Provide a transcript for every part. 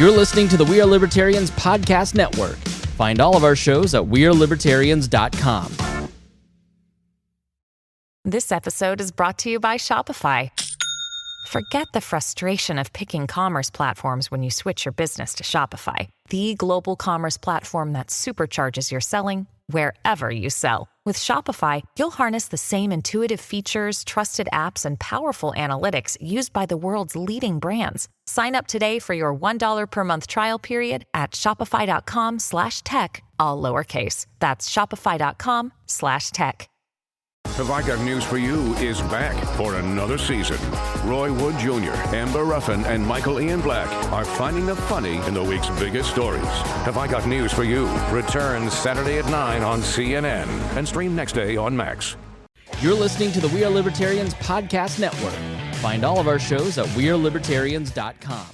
You're listening to the We Are Libertarians Podcast Network. Find all of our shows at wearelibertarians.com. This episode is brought to you by Shopify. Forget the frustration of picking commerce platforms when you switch your business to Shopify, the global commerce platform that supercharges your selling wherever you sell. With Shopify, you'll harness the same intuitive features, trusted apps, and powerful analytics used by the world's leading brands. Sign up today for your $1 per month trial period at shopify.com/tech, all lowercase. That's shopify.com/tech. Have I Got News for You is back for another season. Roy Wood Jr., Amber Ruffin, and Michael Ian Black are finding the funny in the week's biggest stories. Have I Got News for You returns Saturday at 9 on CNN and stream next day on Max. You're listening to the We Are Libertarians Podcast Network. Find all of our shows at wearelibertarians.com.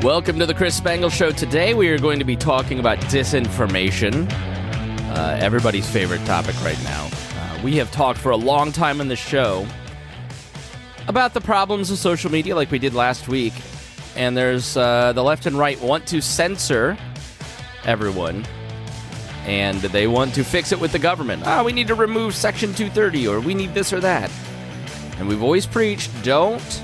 Welcome to the Chris Spangle Show. Today we are going to be talking about disinformation, everybody's favorite topic right now. We have talked for a long time on the show about the problems of social media like we did last week. And there's the left and right want to censor everyone. And they want to fix it with the government. We need to remove Section 230 or we need this or that. And we've always preached, don't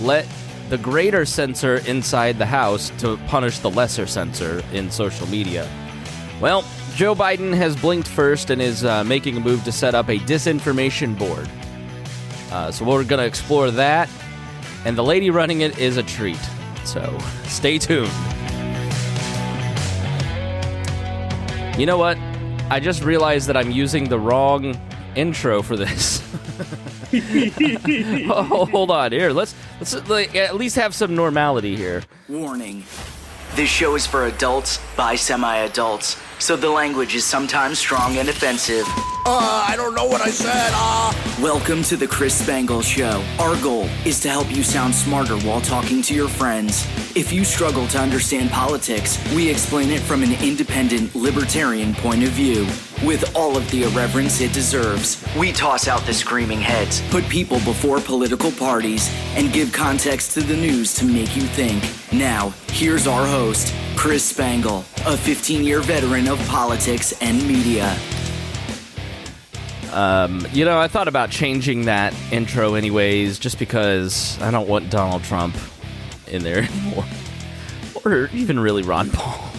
let the greater censor inside the house to punish the lesser censor in social media. Well, Joe Biden has blinked first and is making a move to set up a disinformation board. So we're going to explore that. And the lady running it is a treat. So stay tuned. You know what? I just realized that I'm using the wrong intro for this. Oh, hold on here. Let's like, at least have some normality here. Warning. This show is for adults by semi-adults, so the language is sometimes strong and offensive. I don't know what I said. Welcome to the Chris Spangle Show. Our goal is to help you sound smarter while talking to your friends. If you struggle to understand politics, we explain it from an independent, libertarian point of view. With all of the irreverence it deserves, we toss out the screaming heads, put people before political parties, and give context to the news to make you think. Now, here's our host, Chris Spangle, a 15-year veteran of politics and media. I thought about changing that intro anyways, just because I don't want Donald Trump in there anymore. Or even really Ron Paul.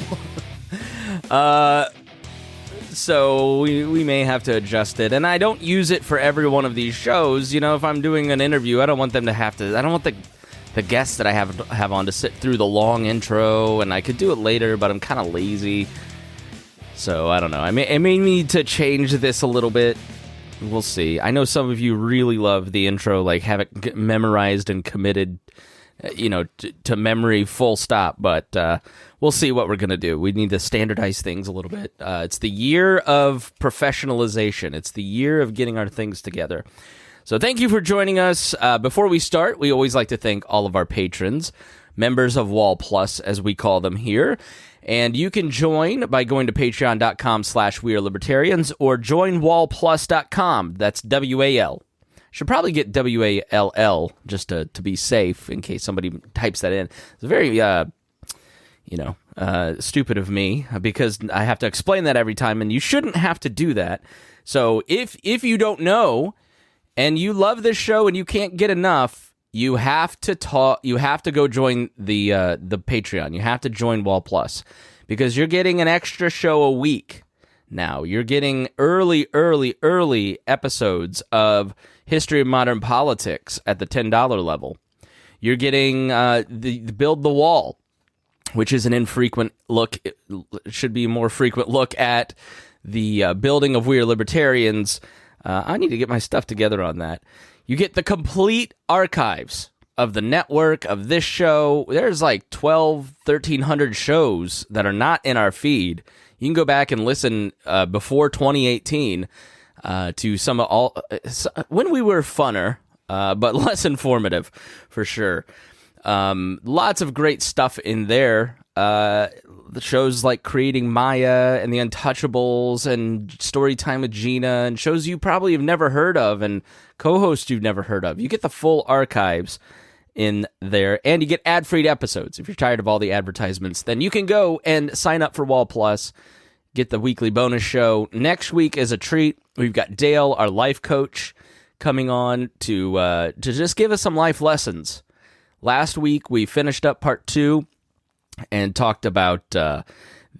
So we may have to adjust it. And I don't use it for every one of these shows. If I'm doing an interview, I don't want them to have to... I don't want the guests that I have on to sit through the long intro, and I could do it later, but I'm kind of lazy. So, I don't know. I may need to change this a little bit. We'll see. I know some of you really love the intro, like have it memorized and committed, to memory full stop, but we'll see what we're going to do. We need to standardize things a little bit. It's the year of professionalization. It's the year of getting our things together. So thank you for joining us. Before we start, we always like to thank all of our patrons, members of Wall Plus, as we call them here. And you can join by going to patreon.com/wearelibertarians or joinwallplus.com. That's WAL. Should probably get WALL just to be safe in case somebody types that in. It's very, stupid of me because I have to explain that every time, and you shouldn't have to do that. So if you don't know and you love this show and you can't get enough, you have to go join the Patreon. You have to join Wall Plus because you're getting an extra show a week now. You're getting early episodes of History of Modern Politics at the $10 level. You're getting the Build the Wall, which is an infrequent look. It should be a more frequent look at the building of We Are Libertarians. I need to get my stuff together on that. You get the complete archives of the network, of this show. There's like 1,300 shows that are not in our feed. You can go back and listen before 2018 to some of all when we were funner, but less informative for sure. Lots of great stuff in there. The shows like Creating Maya and The Untouchables and Storytime with Gina and shows you probably have never heard of and co-hosts you've never heard of. You get the full archives in there, and you get ad-free episodes. If you're tired of all the advertisements, then you can go and sign up for Wall Plus, get the weekly bonus show. Next week is a treat. We've got Dale, our life coach, coming on to just give us some life lessons. Last week, we finished up part 2 and talked about all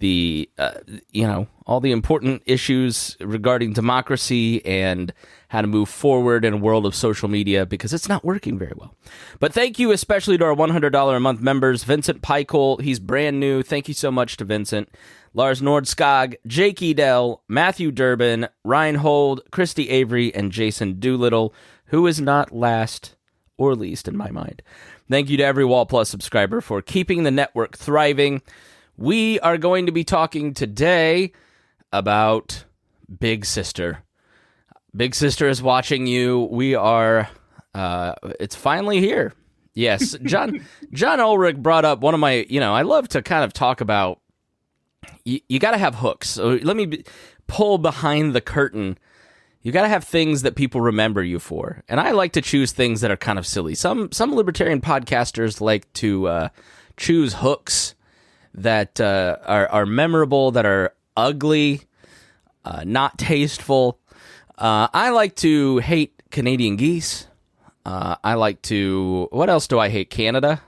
the important issues regarding democracy and how to move forward in a world of social media, because it's not working very well. But thank you especially to our $100 a month members, Vincent Peichel. He's brand new. Thank you so much to Vincent. Lars Nordskog, Jake Edel, Matthew Durbin, Reinhold, Christy Avery, and Jason Doolittle, who is not last or least in my mind. Thank you to every Wall Plus subscriber for keeping the network thriving. We are going to be talking today about Big Sister. Big Sister is watching you. We are, it's finally here. Yes, John Ulrich brought up one of my, I love to kind of talk about, you got to have hooks. So let me pull behind the curtain. You got to have things that people remember you for. And I like to choose things that are kind of silly. Some libertarian podcasters like to choose hooks that are memorable, that are ugly, not tasteful. I like to hate Canadian geese. I like to... What else do I hate? Canada?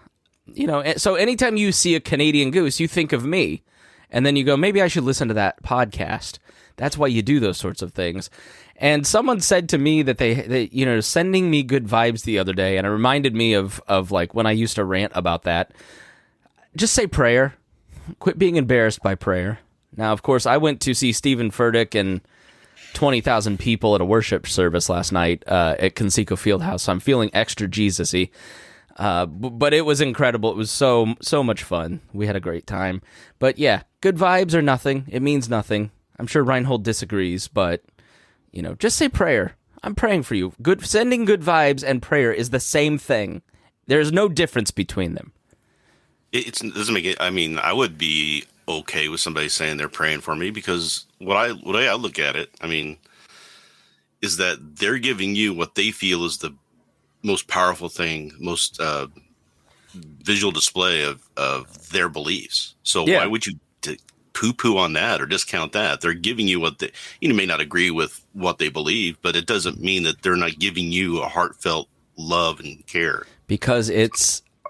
So anytime you see a Canadian goose, you think of me. And then you go, maybe I should listen to that podcast. That's why you do those sorts of things. And someone said to me that they sending me good vibes the other day, and it reminded me of like when I used to rant about that. Just say prayer. Quit being embarrassed by prayer. Now, of course, I went to see Stephen Furtick and 20,000 people at a worship service last night at Conseco Fieldhouse, so I'm feeling extra Jesus-y. But it was incredible. It was so much fun. We had a great time. But yeah, good vibes are nothing. It means nothing. I'm sure Reinhold disagrees, but just say prayer. I'm praying for you. Sending good vibes and prayer is the same thing. There's no difference between them. It doesn't make it. I mean, I would be okay with somebody saying they're praying for me, because the way I look at it, I mean, is that they're giving you what they feel is the most powerful thing, most visual display of their beliefs. So why would you poo-poo on that or discount that? They're giving you what you may not agree with what they believe, but it doesn't mean that they're not giving you a heartfelt love and care. Because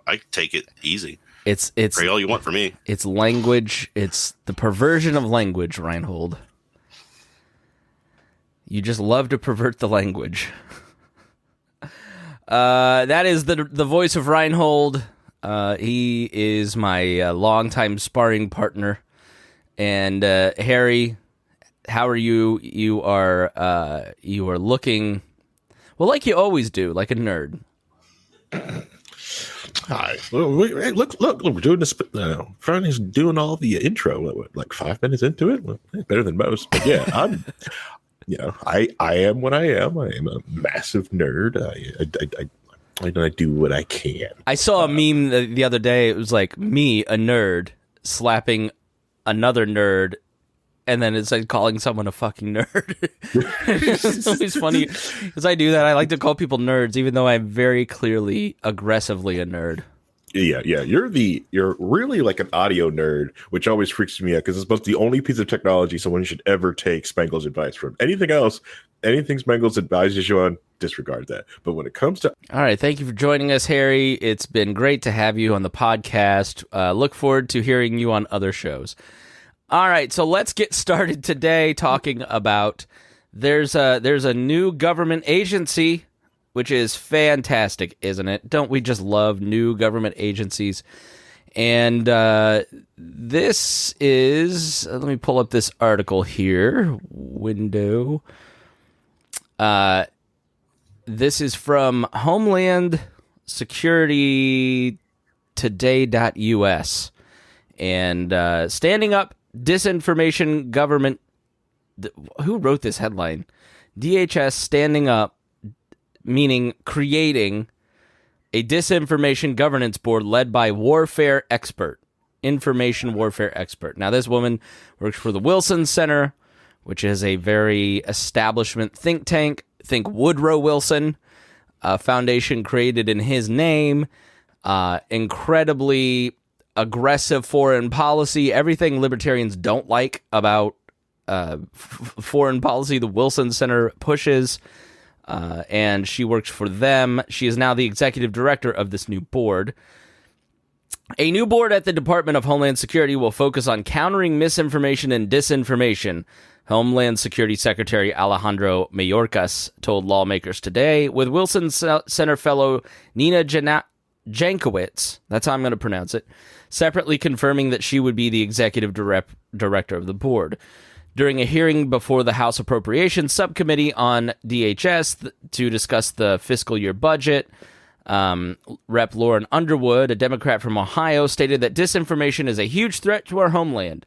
I take it easy. It's pray all you want for me. It's language. It's the perversion of language, Reinhold. You just love to pervert the language. That is the voice of Reinhold. He is my longtime sparring partner. And Harry, how are you? You are looking well, like you always do, like a nerd. Hi. Look, we're doing this. Friday's doing all the intro, like 5 minutes into it. Well, better than most. But yeah, I'm, I am what I am. I am a massive nerd. I do what I can. I saw a meme the other day. It was like me, a nerd, slapping another nerd, and then it's like calling someone a fucking nerd. It's always funny because I do that. I like to call people nerds, even though I'm very clearly aggressively a nerd. Yeah. You're really like an audio nerd, which always freaks me out because it's about the only piece of technology someone should ever take Spangle's advice from. Anything else, anything Spangle's advises you on, disregard that. But when it comes to... All right, thank you for joining us, Harry. It's been great to have you on the podcast. Look forward to hearing you on other shows. All right, so let's get started today talking about there's a new government agency, which is fantastic, isn't it? Don't we just love new government agencies? And this is, let me pull up this article here, window. This is from Homeland Security Today.us. And standing up disinformation government. Who wrote this headline? DHS standing up, meaning creating a disinformation governance board led by warfare expert, information warfare expert. Now, this woman works for the Wilson Center, which is a very establishment think tank. Think Woodrow Wilson, a foundation created in his name. incredibly aggressive foreign policy, everything libertarians don't like about foreign policy, the Wilson Center pushes, and she works for them. She is now the executive director of this new board. A new board at the Department of Homeland Security will focus on countering misinformation and disinformation, Homeland Security Secretary Alejandro Mayorkas told lawmakers today, with Wilson Center fellow Nina Jankowicz, that's how I'm going to pronounce it, separately confirming that she would be the executive director of the board. During a hearing before the House Appropriations Subcommittee on DHS to discuss the fiscal year budget, Rep. Lauren Underwood, a Democrat from Ohio, stated that disinformation is a huge threat to our homeland,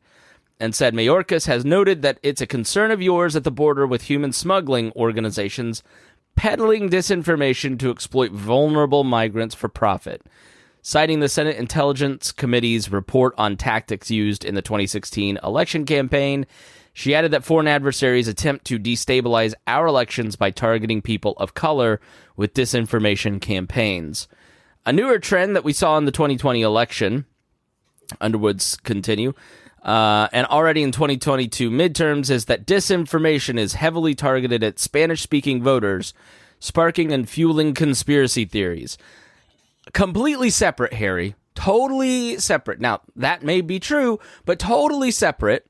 and said Mayorkas has noted that it's a concern of yours at the border with human smuggling organizations peddling disinformation to exploit vulnerable migrants for profit. Citing the Senate Intelligence Committee's report on tactics used in the 2016 election campaign, she added that foreign adversaries attempt to destabilize our elections by targeting people of color with disinformation campaigns. A newer trend that we saw in the 2020 election, Underwood's continue, and already in 2022 midterms, is that disinformation is heavily targeted at Spanish-speaking voters, sparking and fueling conspiracy theories. Completely separate, Harry. Totally separate. Now, that may be true, but totally separate,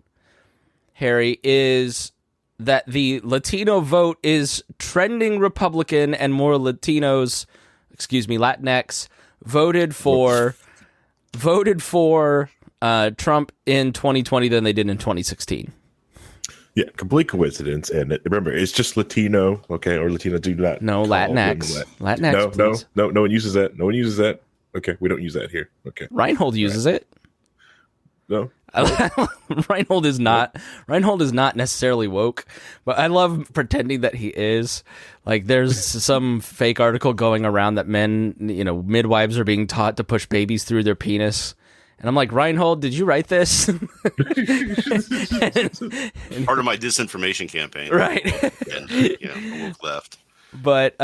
Harry, is that the Latino vote is trending Republican, and more Latinos, Latinx, voted for Trump in 2020 than they did in 2016. Yeah, complete coincidence. And remember, it's just Latino, okay, or Latino do not. No, Latinx. Latinx, no one uses that. No one uses that. Okay, we don't use that here. Okay. Reinhold uses it. No. Reinhold is not necessarily woke, but I love pretending that he is. Like, there's some fake article going around that men, midwives are being taught to push babies through their penis. And I'm like, Reinhold, did you write this? Part of my disinformation campaign. Right. And, woke left. But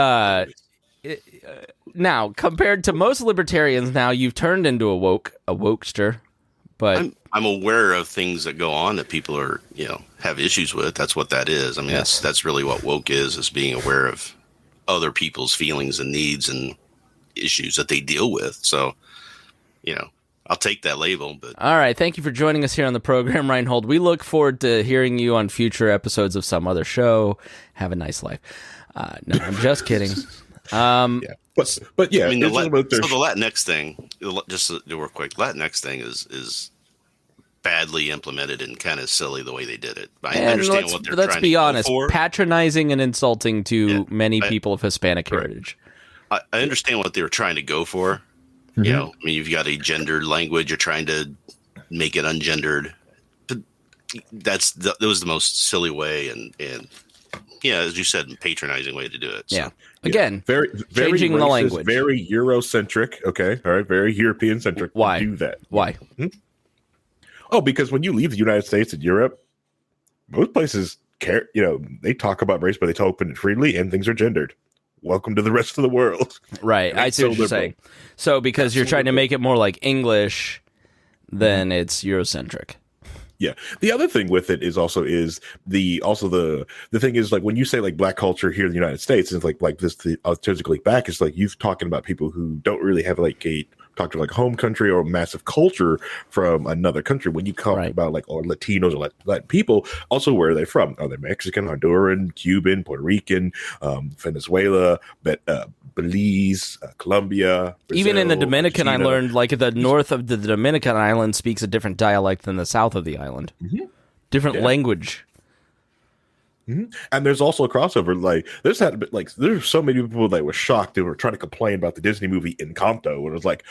now, compared to most libertarians, now you've turned into a wokester. But I'm aware of things that go on that people are, have issues with. That's what that is. I mean, yes. That's really what woke is being aware of other people's feelings and needs and issues that they deal with. So, I'll take that label. But all right, thank you for joining us here on the program, Reinhold. We look forward to hearing you on future episodes of some other show. Have a nice life. No, I'm just kidding. Yeah. But yeah, I mean, the Latinx thing, just real quick, Latinx thing is badly implemented and kind of silly the way they did it. I understand what they're trying to do. Let's be honest, patronizing and insulting to many people of Hispanic heritage. I understand what they were trying to go for. Mm-hmm. I mean, you've got a gendered language. You're trying to make it ungendered. But that was the most silly way and as you said, patronizing way to do it. So. Yeah. Again, very changing racist, the language. Very Eurocentric. Okay. All right. Very European-centric. Why? Do that. Why? Hmm? Oh, because when you leave the United States and Europe, most places care. They talk about race, but they talk open and freely, and things are gendered. Welcome to the rest of the world. Right. I see what you're saying. So because you're trying to make it more like English, then it's Eurocentric. Yeah. The other thing with it is the thing is, like, when you say like black culture here in the United States, it's like this, physically back, it's like you've talking about people who don't really have like talk to like home country or massive culture from another country. When you talk about like or Latinos or Latin people, also where are they from? Are they Mexican, Honduran, Cuban, Puerto Rican, Venezuela, Belize, Colombia, Brazil, even in the Dominican, Argentina. I learned like the north of the Dominican island speaks a different dialect than the south of the island. Mm-hmm. Different language. Mm-hmm. And there's also a crossover. Like there's so many people that were shocked. They were trying to complain about the Disney movie Encanto, and it was like,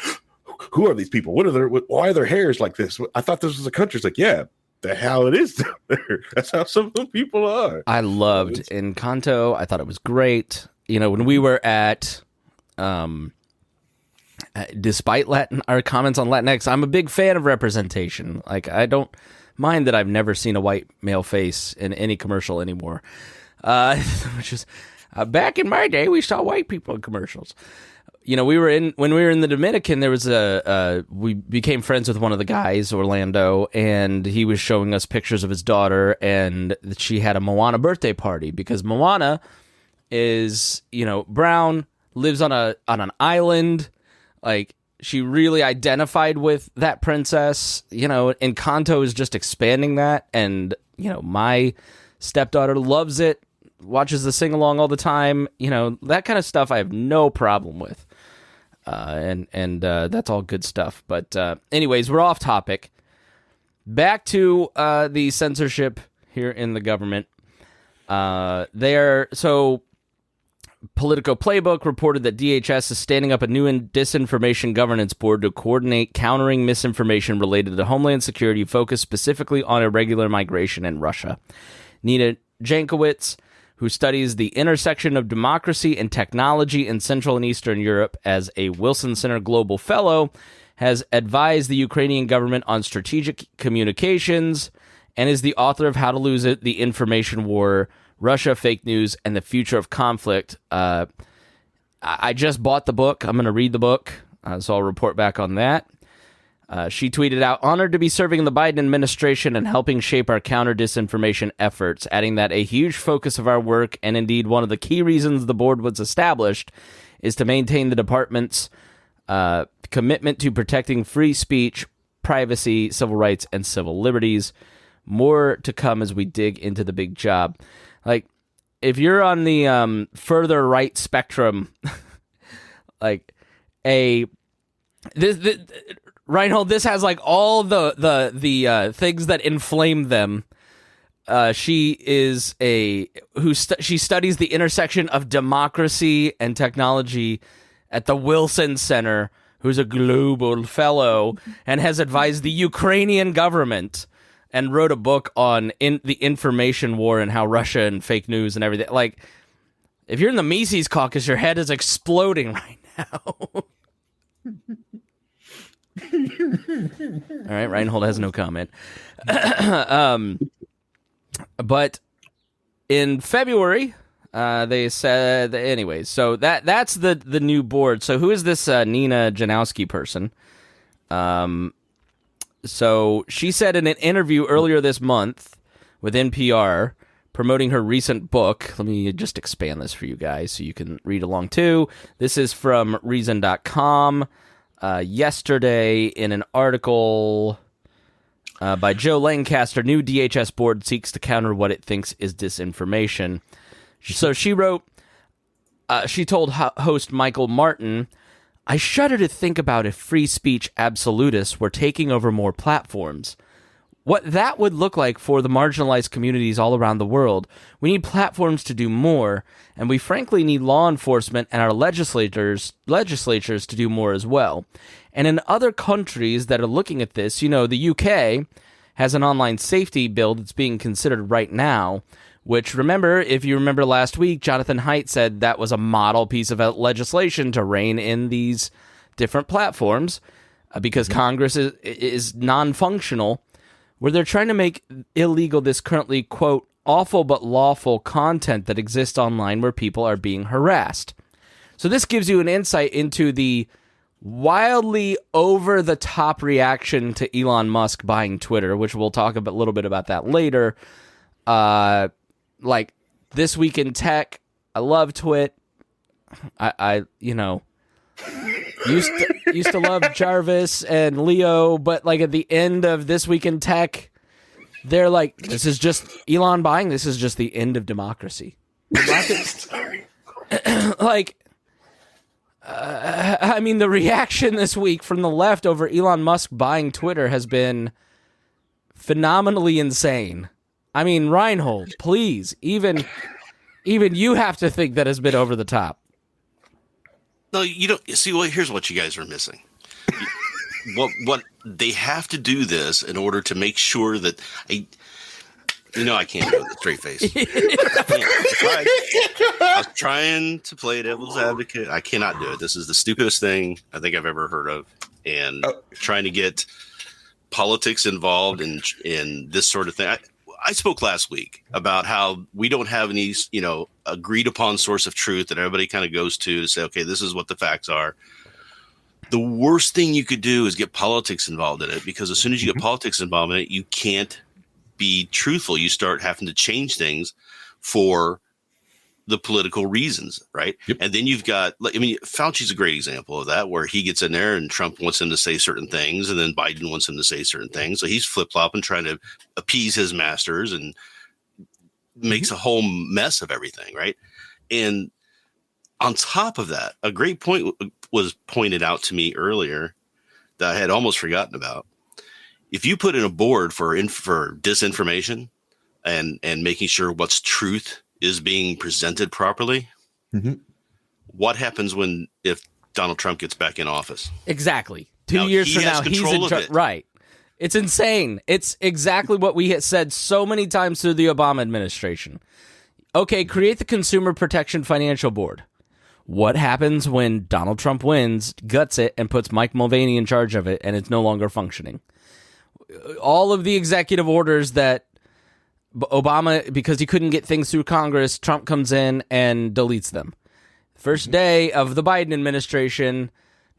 who are these people? Why are their hairs like this? I thought this was a country. It's like, yeah, the hell it is down there. That's how some of people are. I loved Encanto. I thought it was great. When we were at, despite our comments on Latinx, I'm a big fan of representation. Like, I don't mind that I've never seen a white male face in any commercial anymore. Which is, back in my day, we saw white people in commercials. when we were in the Dominican, there was we became friends with one of the guys, Orlando, and he was showing us pictures of his daughter, and she had a Moana birthday party because Moana is, brown, lives on an island, like she really identified with that princess, and Encanto is just expanding that, and my stepdaughter loves it, watches the sing along all the time, that kind of stuff I have no problem with. And that's all good stuff. But anyways, we're off topic. Back to the censorship here in the government. Politico Playbook reported that DHS is standing up a new disinformation governance board to coordinate countering misinformation related to Homeland Security, focused specifically on irregular migration in Russia. Nina Jankowicz, who studies the intersection of democracy and technology in Central and Eastern Europe as a Wilson Center Global Fellow, has advised the Ukrainian government on strategic communications and is the author of How to Lose It, The Information War, Russia, Fake News, and the Future of Conflict. I just bought the book. I'm going to read the book, so I'll report back on that. She tweeted out, "Honored to be serving in the Biden administration and helping shape our counter-disinformation efforts," adding that a huge focus of our work, and indeed one of the key reasons the board was established, is to maintain the department's commitment to protecting free speech, privacy, civil rights, and civil liberties. More to come as we dig into the big job. Like, if you're on the further right spectrum, like Reinhold, this has like all the things that inflame them. She is she studies the intersection of democracy and technology at the Wilson Center, who's a global fellow and has advised the Ukrainian government and wrote a book on the information war and how Russia and fake news and everything. Like, if you're in the Mises caucus, your head is exploding right now. All right, Reinhold has no comment. But in February, they said, anyways, so that's the new board. So who is this Nina Janowski person? So she said in an interview earlier this month with NPR, promoting her recent book. Let me just expand this for you guys so you can read along too. This is from Reason.com. Yesterday, in an article by Joe Lancaster, new DHS board seeks to counter what it thinks is disinformation. So she wrote, she told host Michael Martin, "I shudder to think about if free speech absolutists were taking over more platforms. What that would look like for the marginalized communities all around the world. We need platforms to do more, and we frankly need law enforcement and our legislatures to do more as well. And in other countries that are looking at this, the UK has an online safety bill that's being considered right now, which, if you remember last week, Jonathan Haidt said that was a model piece of legislation to rein in these different platforms because Congress is non-functional, where they're trying to make illegal this currently, quote, awful but lawful content that exists online where people are being harassed. So this gives you an insight into the wildly over-the-top reaction to Elon Musk buying Twitter, which we'll talk a little bit about that later. Like, This Week in Tech, I love Twit. I used to love Jarvis and Leo, but like at the end of This Week in Tech, they're like, this is just Elon buying. This is just the end of democracy. Like, I mean, the reaction this week from the left over Elon Musk buying Twitter has been phenomenally insane. I mean, Reinhold, please, even you have to think that has been over the top. No, you don't. See, well, here's what you guys are missing. What they have to do this in order to make sure that I can't do it with a straight face. I was trying to play devil's advocate. I cannot do it. This is the stupidest thing I think I've ever heard of. And trying to get politics involved in this sort of thing. I spoke last week about how we don't have any, agreed upon source of truth that everybody kind of goes to say, okay, this is what the facts are. The worst thing you could do is get politics involved in it, because as soon as you get politics involved in it, you can't be truthful. You start having to change things for the political reasons, right? Yep. And then you've got, Fauci's a great example of that, where he gets in there and Trump wants him to say certain things, and then Biden wants him to say certain things. So he's flip-flopping, trying to appease his masters, and makes a whole mess of everything, right? And on top of that, a great point was pointed out to me earlier that I had almost forgotten about. If you put in a board for disinformation and making sure what's truth is being presented properly, what happens if Donald Trump gets back in office? Exactly. 2 years from now, he's in charge. Right. It's insane. It's exactly what we had said so many times through the Obama administration. Okay, create the Consumer Protection Financial Board. What happens when Donald Trump wins, guts it, and puts Mike Mulvaney in charge of it, and it's no longer functioning? All of the executive orders that Obama, because he couldn't get things through Congress, Trump comes in and deletes them. First day of the Biden administration,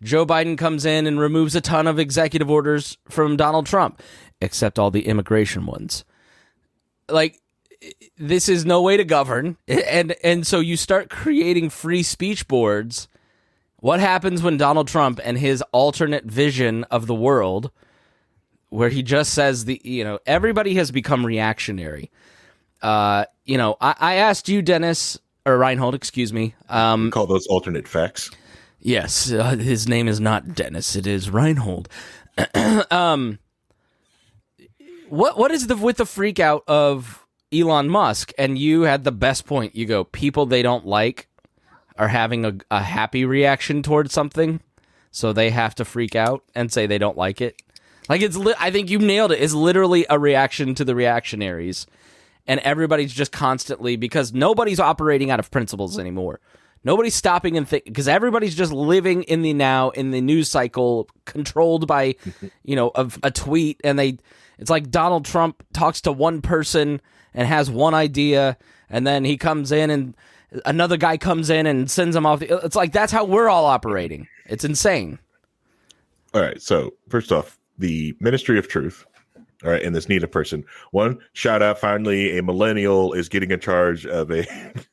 Joe Biden comes in and removes a ton of executive orders from Donald Trump, except all the immigration ones. Like, this is no way to govern. And so you start creating free speech boards. What happens when Donald Trump and his alternate vision of the world, where he just says everybody has become reactionary. I asked you, Dennis, or Reinhold, excuse me. Call those alternate facts. Yes, his name is not Dennis; it is Reinhold. What is with the freak out of Elon Musk? And you had the best point. You go, people they don't like are having a happy reaction towards something, so they have to freak out and say they don't like it. Like, I think you nailed it. It's literally a reaction to the reactionaries. And everybody's just constantly, because nobody's operating out of principles anymore. Nobody's stopping and think, because everybody's just living in the now, in the news cycle, controlled by, a tweet. And it's like Donald Trump talks to one person and has one idea, and then he comes in and another guy comes in and sends him off. It's like, that's how we're all operating. It's insane. All right. So first off, the Ministry of Truth, all right, and this NETA person. One, shout out, finally, a millennial is getting in charge of a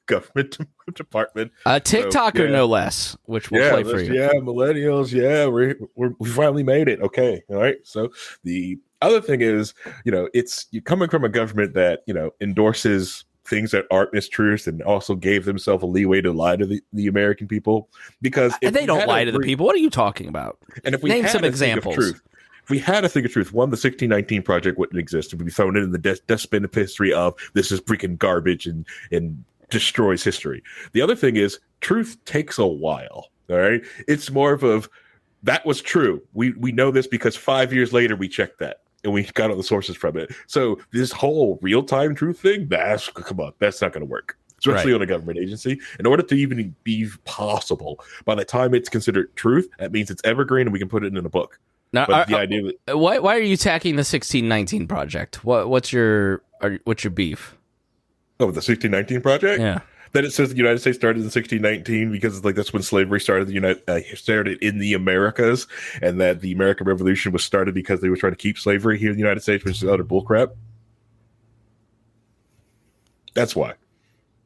government department. A TikToker, no less, which we'll play for you. Yeah, millennials, we finally made it. Okay, all right. So the other thing is, it's you coming from a government that, endorses things that aren't mistruths and also gave themselves a leeway to lie to the American people. Because they don't lie to the people. What are you talking about? And if we name some examples. If we had a thing of truth, one, the 1619 Project wouldn't exist. It would be thrown in the dustbin of history of this is freaking garbage and destroys history. The other thing is truth takes a while. All right. It's more of that was true. We know this because 5 years later we checked that and we got all the sources from it. So this whole real-time truth thing, come on, that's not going to work. Especially on a government agency. In order to even be possible, by the time it's considered truth, that means it's evergreen and we can put it in a book. Now, but the idea that, why are you attacking the 1619 Project? What's your beef? Oh, the 1619 Project? Yeah. That it says the United States started in 1619 because that's when slavery started. Started in the Americas, and that the American Revolution was started because they were trying to keep slavery here in the United States, which is utter bullcrap. That's why.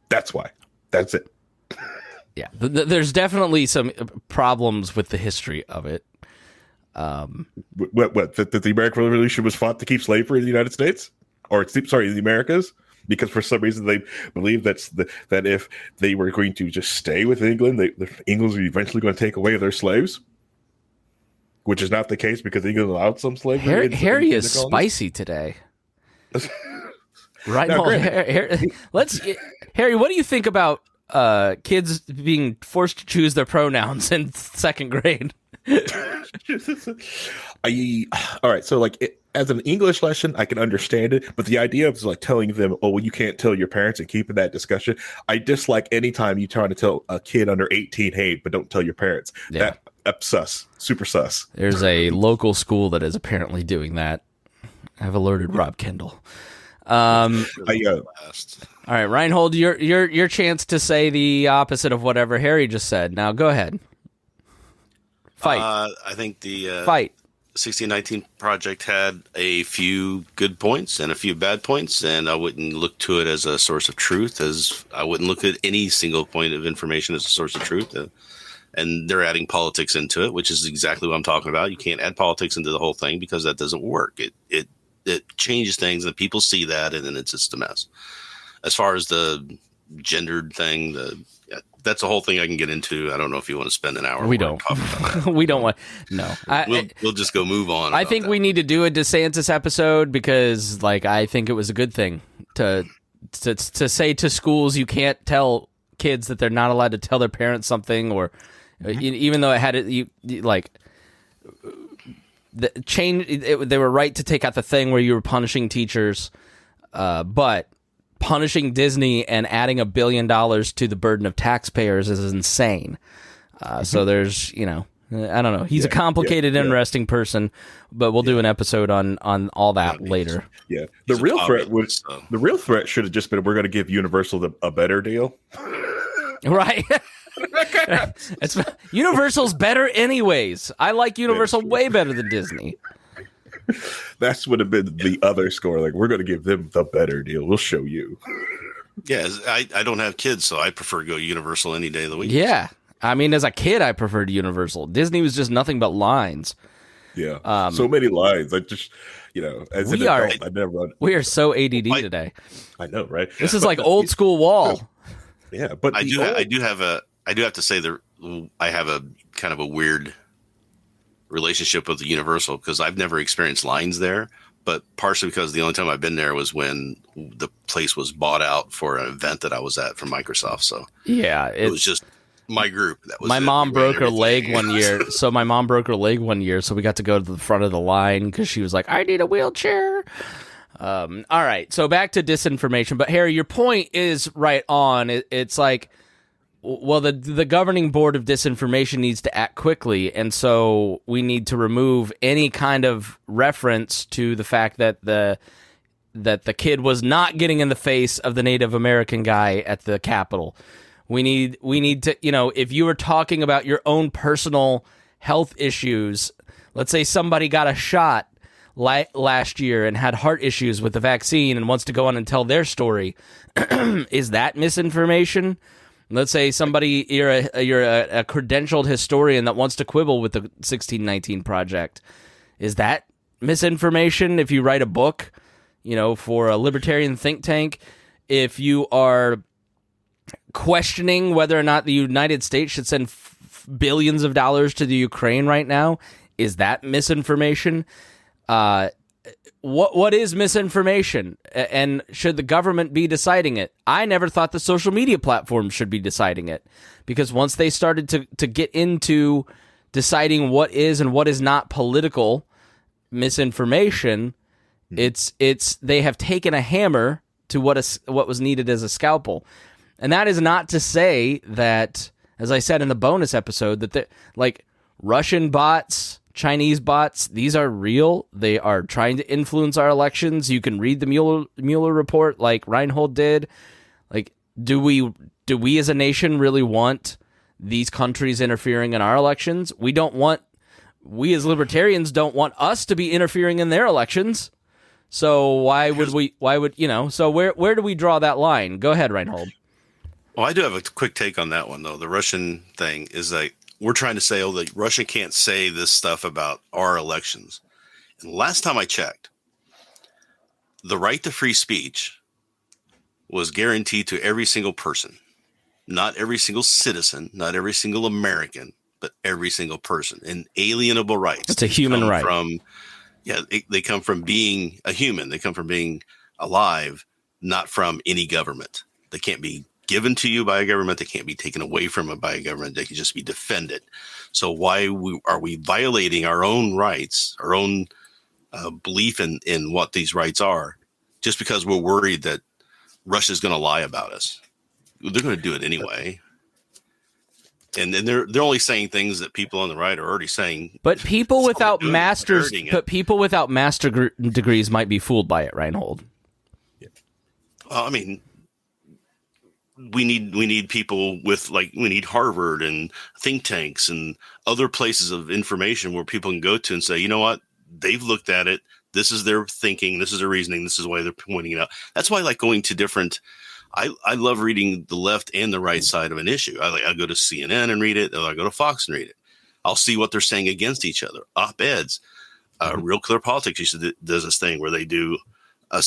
That's it. Yeah, there's definitely some problems with the history of it. That the American Revolution was fought to keep slavery in the United States, or the Americas, because for some reason they believe that if they were going to just stay with England, England was eventually going to take away their slaves, which is not the case because England allowed some slavery. Harry is spicy today. Right? No, Harry, what do you think about kids being forced to choose their pronouns in second grade? All right, so as an English lesson, I can understand it, but the idea of telling them, oh, well, you can't tell your parents and keeping that discussion, I dislike anytime you trying to tell a kid under 18, hey, but don't tell your parents. Yeah. That's sus, super sus. There's a local school that is apparently doing that. I've alerted Rob Kendall. All right, Reinhold, your chance to say the opposite of whatever Harry just said. Now go ahead. Fight. I think the Fight. 1619 project had a few good points and a few bad points, and I wouldn't look to it as a source of truth, as I wouldn't look at any single point of information as a source of truth. And they're adding politics into it, which is exactly what I'm talking about. You can't add politics into the whole thing because that doesn't work. It changes things, and people see that, and then it's just a mess. As far as the gendered thing, that's a whole thing I can get into. I don't know if you want to spend an hour. We don't. We don't want. No, we'll just go move on. I think we need to do a DeSantis episode because, I think it was a good thing to say to schools you can't tell kids that they're not allowed to tell their parents something, or even though it had they were right to take out the thing where you were punishing teachers, but punishing Disney and adding $1 billion to the burden of taxpayers is insane. So there's, I don't know. He's a complicated, interesting person, but we'll do an episode on all that later. Yeah. The real threat should have just been, we're going to give Universal a better deal. Right. Universal's better anyways. I like Universal way better than Disney. That's would have been the other score. We're going to give them the better deal. We'll show you. Yeah, I don't have kids, so I prefer to go Universal any day of the week. Yeah. I mean, as a kid, I preferred Universal. Disney was just nothing but lines. Yeah. So many lines. I just, as an adult, I never run. We are so ADD today. I know, right? This is like old school Wall. Yeah, but I do have to say that I have a kind of a weird relationship with the Universal because I've never experienced lines there, but partially because the only time I've been there was when the place was bought out for an event that I was at for Microsoft. So yeah, it was just my group. That was my mom broke her leg one year. So my mom broke her leg one year. So we got to go to the front of the line because she was like, I need a wheelchair. All right. So back to disinformation. But Harry, your point is right on. It's like, well, the governing board of disinformation needs to act quickly, and so we need to remove any kind of reference to the fact that the kid was not getting in the face of the Native American guy at the Capitol. We need to, if you were talking about your own personal health issues, let's say somebody got a shot last year and had heart issues with the vaccine and wants to go on and tell their story, is that misinformation? Let's say you're a credentialed historian that wants to quibble with the 1619 project. Is that misinformation if you write a book, for a libertarian think tank? If you are questioning whether or not the United States should send billions of dollars to the Ukraine right now, is that misinformation? What is misinformation, and should the government be deciding it? I never thought the social media platforms should be deciding it, because once they started to get into deciding what is and what is not political misinformation, it's they have taken a hammer to what was needed as a scalpel. And that is not to say that, as I said in the bonus episode, that Russian bots, Chinese bots, these are real. They are trying to influence our elections. You can read the Mueller report like Reinhold did. Do we as a nation really want these countries interfering in our elections? We as libertarians don't want us to be interfering in their elections. So why would so where do we draw that line? Go ahead, Reinhold. Well, I do have a quick take on that one, though. The Russian thing is we're trying to say, the Russia can't say this stuff about our elections. And last time I checked, the right to free speech was guaranteed to every single person, not every single citizen, not every single American, but every single person. Inalienable rights. It's a human right. They come from being a human. They come from being alive, not from any government. They can't be given to you by a government. They can't be taken away from it by a government. They can just be defended. So why are we violating our own rights, our own belief in what these rights are, just because we're worried that Russia's going to lie about us? They're going to do it anyway. And then they're only saying things that people on the right are already saying. But people without master degrees might be fooled by it, Reinhold. I mean, we need people with, like, we need Harvard and think tanks and other places of information where people can go to and say, you know what, they've looked at it. This is their thinking. This is their reasoning. This is why they're pointing it out. That's why I like going to different. I love reading the left and the right side of an issue. I go to CNN and read it, or I go to Fox and read it. I'll see what they're saying against each other. Op-eds. Real Clear Politics does this thing where they do a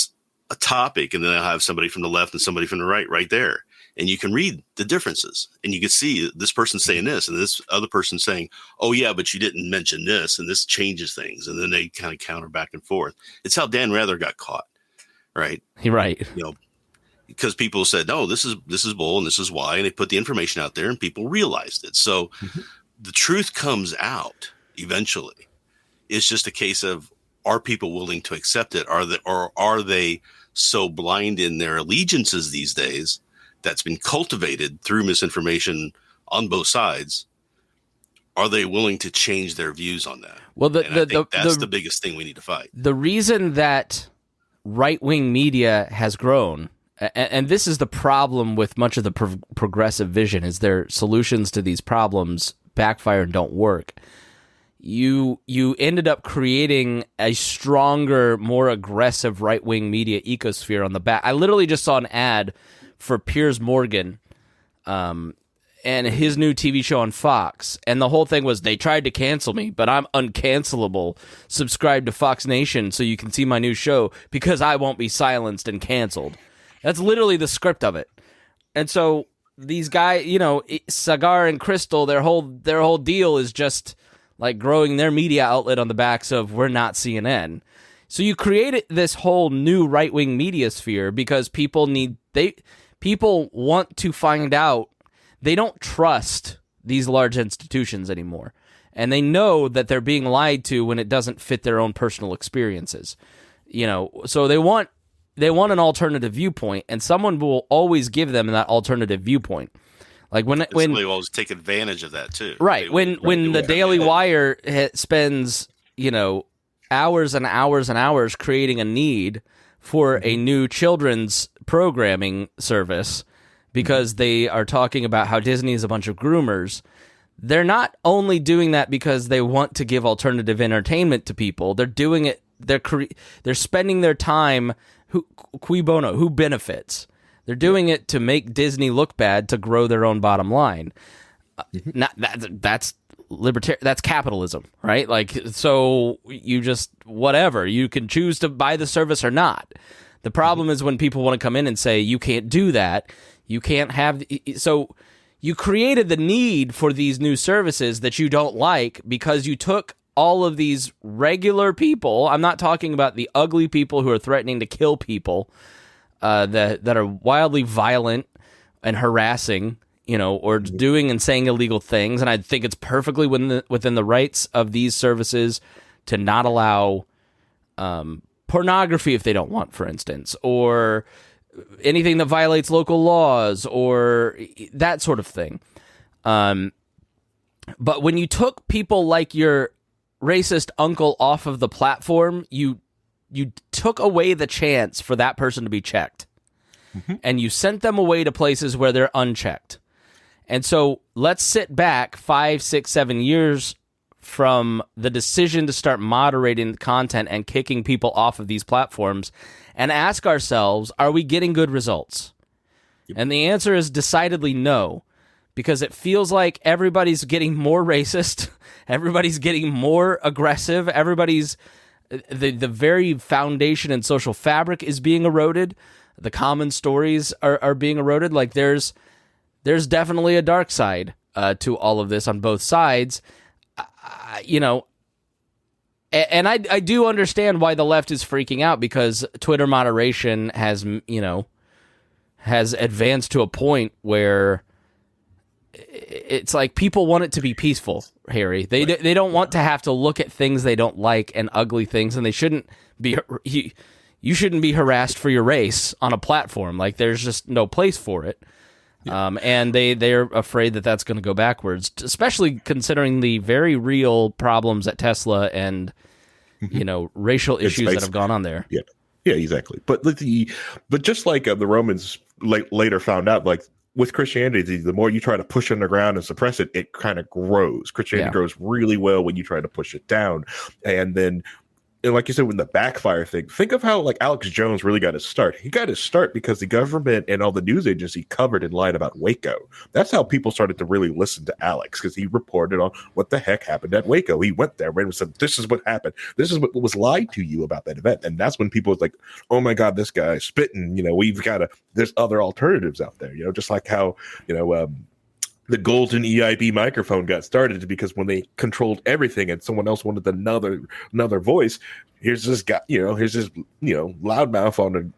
topic, and then they'll have somebody from the left and somebody from the right there. And you can read the differences, and you can see this person saying this and this other person saying, oh yeah, but you didn't mention this, and this changes things. And then they kind of counter back and forth. It's how Dan Rather got caught, right? Right. You know, because people said, no, this is bull and this is why. And they put the information out there and people realized it. So the truth comes out eventually. It's just a case of, are people willing to accept it? Are they so blind in their allegiances these days that's been cultivated through misinformation on both sides? Are they willing to change their views on that? Well, that's the biggest thing we need to fight. The reason that right-wing media has grown, and this is the problem with much of the progressive vision, is their solutions to these problems backfire and don't work. You ended up creating a stronger, more aggressive right-wing media ecosphere on the back. I literally just saw an ad for Piers Morgan and his new TV show on Fox, and the whole thing was, they tried to cancel me, but I'm uncancelable. Subscribe to Fox Nation so you can see my new show because I won't be silenced and canceled. That's literally the script of it. And so these guys, you know, Sagar and Crystal, their whole deal is just like growing their media outlet on the backs of, we're not CNN. So you created this whole new right-wing media sphere because people want to find out. They don't trust these large institutions anymore. And they know that they're being lied to when it doesn't fit their own personal experiences. You know, so they want an alternative viewpoint, and someone will always give them that alternative viewpoint. Like when they always take advantage of that too. Right. When the Daily Wire spends, you know, hours and hours and hours creating a need for a new children's programming service because they are talking about how Disney is a bunch of groomers, they're not only doing that because they want to give alternative entertainment to people. They're doing it. They're spending their time. Cui bono? Who benefits? They're doing it to make Disney look bad to grow their own bottom line. That's libertarian. That's capitalism, right? Like, so you just whatever, you can choose to buy the service or not. The problem is when people want to come in and say you can't do that. You can't have. So you created the need for these new services that you don't like because you took all of these regular people. I'm not talking about the ugly people who are threatening to kill people. That are wildly violent and harassing, you know, or doing and saying illegal things. And I think it's perfectly within the rights of these services to not allow pornography if they don't want, for instance, or anything that violates local laws or that sort of thing. But when you took people like your racist uncle off of the platform, you took away the chance for that person to be checked. And you sent them away to places where they're unchecked. And so let's sit back 5, 6, 7 years from the decision to start moderating the content and kicking people off of these platforms and ask ourselves, are we getting good results? And the answer is decidedly no, because it feels like everybody's getting more racist, everybody's getting more aggressive, everybody's the very foundation and social fabric is being eroded. The common stories are being eroded. Like there's definitely a dark side to all of this on both sides, you know. And I do understand why the left is freaking out, because Twitter moderation has advanced to a point where it's like people want it to be peaceful, Harry. They don't want to have to look at things they don't like and ugly things, and they shouldn't be. You shouldn't be harassed for your race on a platform. Like there's just no place for it. And they're afraid that that's going to go backwards, especially considering the very real problems at Tesla and racial issues that have gone on there. Yeah. Yeah, exactly. But just like the Romans later found out, like with Christianity, the more you try to push underground and suppress it, it kind of grows. Christianity grows really well when you try to push it down, and then. And like you said, when the backfire thing, think of how like Alex Jones really got his start. He got his start because the government and all the news agency covered and lied about Waco. That's how people started to really listen to Alex, because he reported on what the heck happened at Waco. He went there and said, "This is what happened. This is what was lied to you about that event." And that's when people was like, "Oh my God, this guy's spitting." There's other alternatives out there. Just like how the golden EIB microphone got started because when they controlled everything and someone else wanted another voice, here's this guy, loudmouth on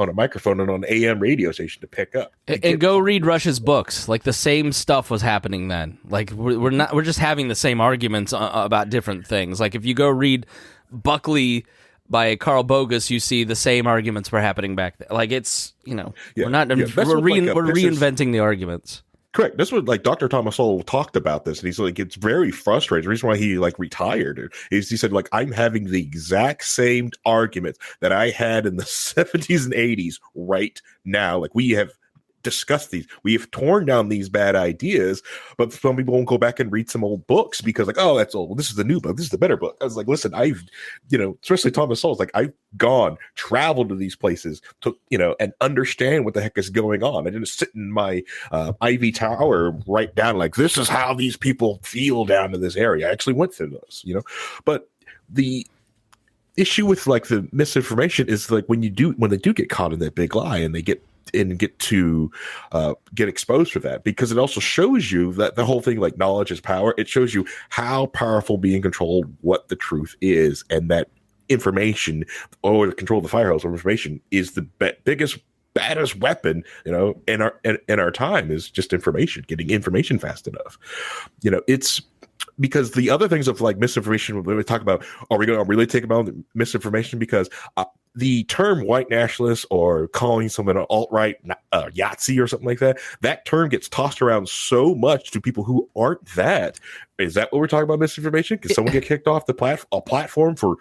a microphone and on an AM radio station to pick up. And go read Rush's books. Like the same stuff was happening then. Like we're just having the same arguments about different things. Like if you go read Buckley by Carl Bogus, you see the same arguments were happening back then. Like it's we're reinventing the arguments. Correct. This was like Dr. Thomas Sowell talked about this, and he's like, it's very frustrating. The reason why he like retired is he said, like, I'm having the exact same arguments that I had in the 70s and 80s right now. Like we have discussed these, we have torn down these bad ideas, but some people won't go back and read some old books because like, oh, that's old. This is the new book. This is the better book. I was like, listen, I've, especially Thomas Sowell's like, I've traveled to these places to, and understand what the heck is going on. I didn't sit in my Ivy Tower, write down like, this is how these people feel down in this area. I actually went through those, but the issue with like the misinformation is like when they do get caught in that big lie and they get to get exposed for that, because it also shows you that the whole thing, like knowledge is power. It shows you how powerful being controlled, what the truth is, and that information or the control of the fire hose of information is the biggest, baddest weapon, in our time is just information, getting information fast enough. It's because the other things of like misinformation, when we talk about, are we going to really take about misinformation? Because the term white nationalist or calling someone an alt-right Yahtzee or something like that, that term gets tossed around so much to people who aren't that. Is that what we're talking about, misinformation? Can someone get kicked off a platform for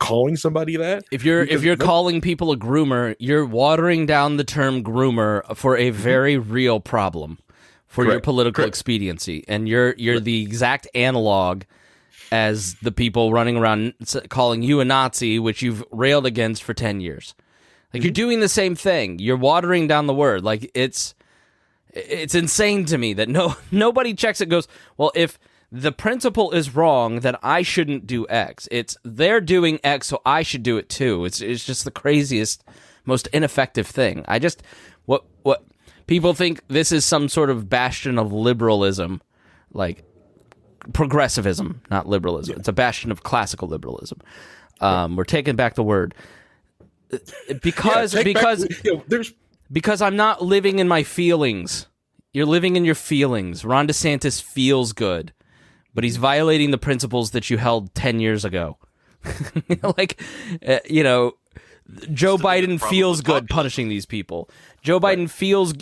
calling somebody that? If you're calling people a groomer, you're watering down the term groomer for a very real problem for your political expediency, and you're the exact analog as the people running around calling you a Nazi, which you've railed against for 10 years. Like, you're doing the same thing. You're watering down the word. Like, it's insane to me that nobody checks it, goes, well, if the principle is wrong, then I shouldn't do X. It's they're doing X, so I should do it too. It's just the craziest, most ineffective thing. What people think this is some sort of bastion of liberalism, like progressivism, not liberalism. It's a bastion of classical liberalism. We're taking back the word because I'm not living in my feelings. You're living in your feelings. Ron DeSantis feels good, but he's violating the principles that you held 10 years ago. Joe Biden feels good punishing these people. Joe Biden feels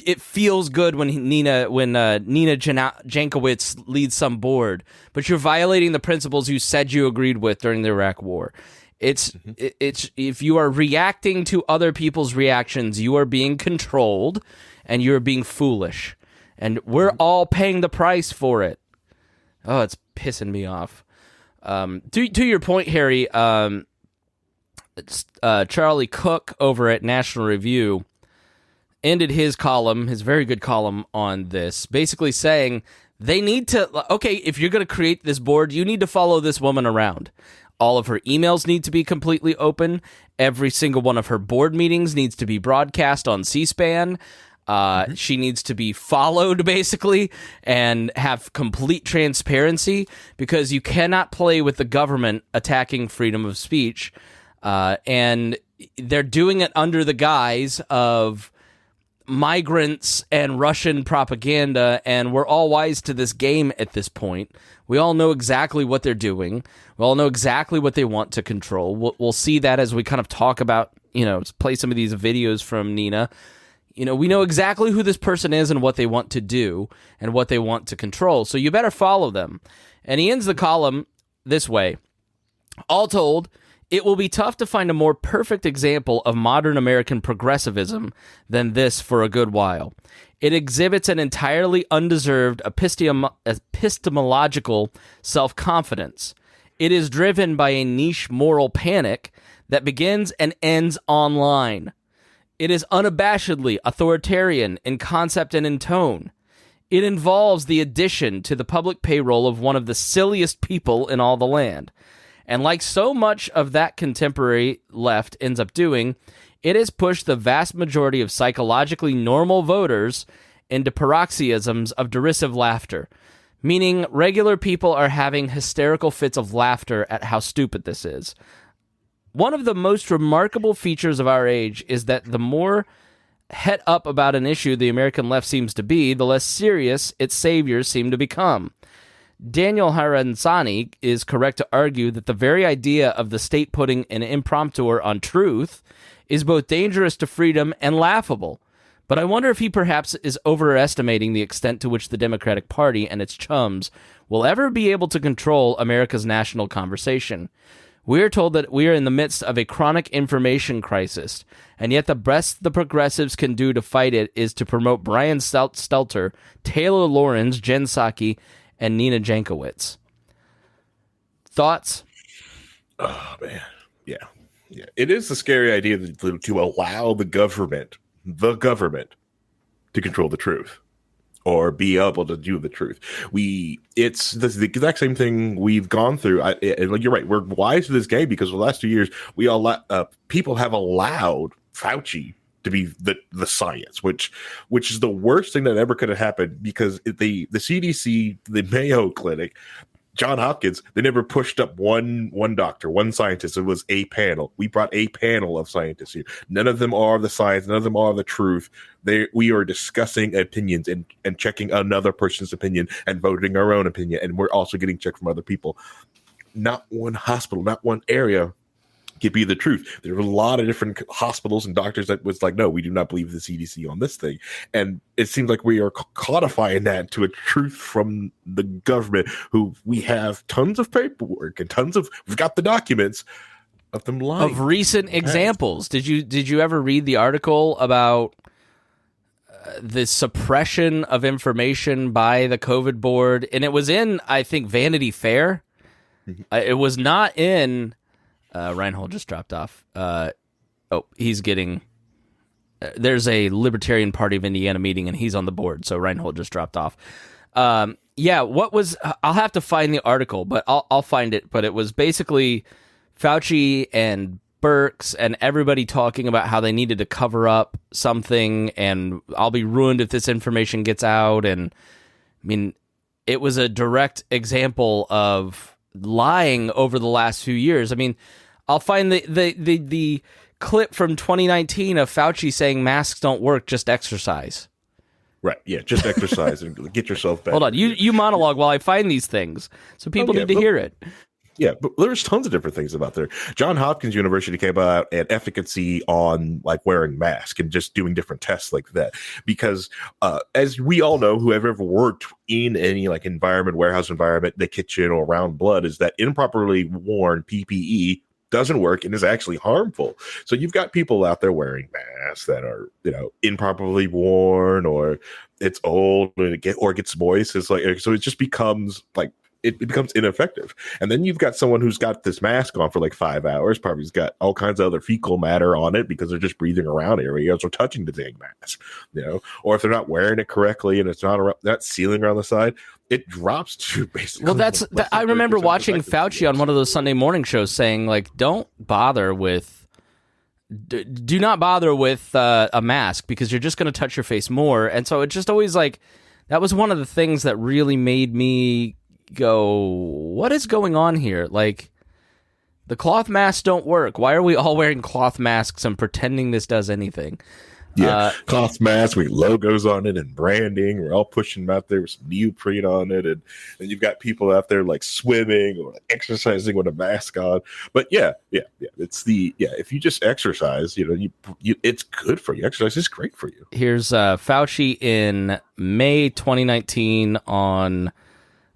good when Nina Jankowicz leads some board, but you're violating the principles you said you agreed with during the Iraq War. It's if you are reacting to other people's reactions, you are being controlled and you're being foolish, and we're all paying the price for it. Oh, it's pissing me off. To your point, Harry. Charlie Cook over at National Review ended his very good column on this, basically saying they need to, if you're going to create this board, you need to follow this woman around. All of her emails need to be completely open. Every single one of her board meetings needs to be broadcast on C-SPAN. She needs to be followed, basically, and have complete transparency, because you cannot play with the government attacking freedom of speech. And they're doing it under the guise of migrants and Russian propaganda, and we're all wise to this game at this point. We all know exactly what they're doing. We all know exactly what they want to control. We'll see that as we kind of talk about, play some of these videos from Nina. We know exactly who this person is and what they want to do and what they want to control, so you better follow them. And he ends the column this way. All told, It will be tough to find a more perfect example of modern American progressivism than this for a good while. It exhibits an entirely undeserved epistemological self-confidence. It is driven by a niche moral panic that begins and ends online. It is unabashedly authoritarian in concept and in tone. It involves the addition to the public payroll of one of the silliest people in all the land. And like so much of that contemporary left ends up doing, it has pushed the vast majority of psychologically normal voters into paroxysms of derisive laughter, meaning regular people are having hysterical fits of laughter at how stupid this is. One of the most remarkable features of our age is that the more het up about an issue the American left seems to be, the less serious its saviors seem to become. Daniel Haransani is correct to argue that the very idea of the state putting an imprimatur on truth is both dangerous to freedom and laughable. But I wonder if he perhaps is overestimating the extent to which the Democratic Party and its chums will ever be able to control America's national conversation. We are told that we are in the midst of a chronic information crisis, and yet the best the progressives can do to fight it is to promote Brian Stelter, Taylor Lorenz, Jen Psaki, and Nina Jankowicz. Thoughts? Oh, man. Yeah. It is a scary idea to allow the government to control the truth or be able to do the truth. It's the exact same thing we've gone through. You're right. We're wise to this game because for the last 2 years, people have allowed Fauci to be the science, which is the worst thing that ever could have happened because the CDC, the Mayo Clinic, John Hopkins, they never pushed up one doctor, one scientist. It was a panel. We brought a panel of scientists here. None of them are the science. None of them are the truth. We are discussing opinions and checking another person's opinion and voting our own opinion. And we're also getting checked from other people. Not one hospital, not one area could be the truth. There were a lot of different hospitals and doctors that was like, no, we do not believe the CDC on this thing. And it seems like we are codifying that to a truth from the government, who we have tons of paperwork and we've got the documents of them lying. Of recent examples. Did you ever read the article about the suppression of information by the COVID board? And it was in, I think, Vanity Fair. It was not in... Reinhold just dropped off. He's getting... there's a Libertarian Party of Indiana meeting, and he's on the board, so Reinhold just dropped off. What was... I'll have to find the article, but I'll find it. But it was basically Fauci and Birx and everybody talking about how they needed to cover up something, and I'll be ruined if this information gets out. And, I mean, it was a direct example of lying over the last few years. I mean, I'll find the clip from 2019 of Fauci saying masks don't work, just exercise. Right. Yeah. Just exercise and get yourself better. Hold on. You monologue while I find these things, so people need to hear it. Yeah, but there's tons of different things about there. John Hopkins University came out at efficacy on like wearing masks and just doing different tests like that. Because as we all know, whoever ever worked in any like environment, warehouse environment, the kitchen or around blood, is that improperly worn PPE doesn't work and is actually harmful. So you've got people out there wearing masks that are, improperly worn, or it's old or it gets moist. It's like, so it just becomes like, it becomes ineffective. And then you've got someone who's got this mask on for like 5 hours, probably's got all kinds of other fecal matter on it because they're just breathing around areas or touching the dang mask, or if they're not wearing it correctly and it's not sealing around the side, it drops to basically. Well, I remember watching Fauci on one of those Sunday morning shows saying, like, do not bother with a mask because you're just going to touch your face more. And so it just always like, that was one of the things that really made me go, what is going on here? Like, the cloth masks don't work. Why are we all wearing cloth masks and pretending this does anything? Yeah, cloth masks with logos on it and branding. We're all pushing them out there with some neoprene on it, and you've got people out there like swimming or like exercising with a mask on. But yeah. It's if you just exercise, it's good for you. Exercise is great for you. Here's Fauci in May 2019 on,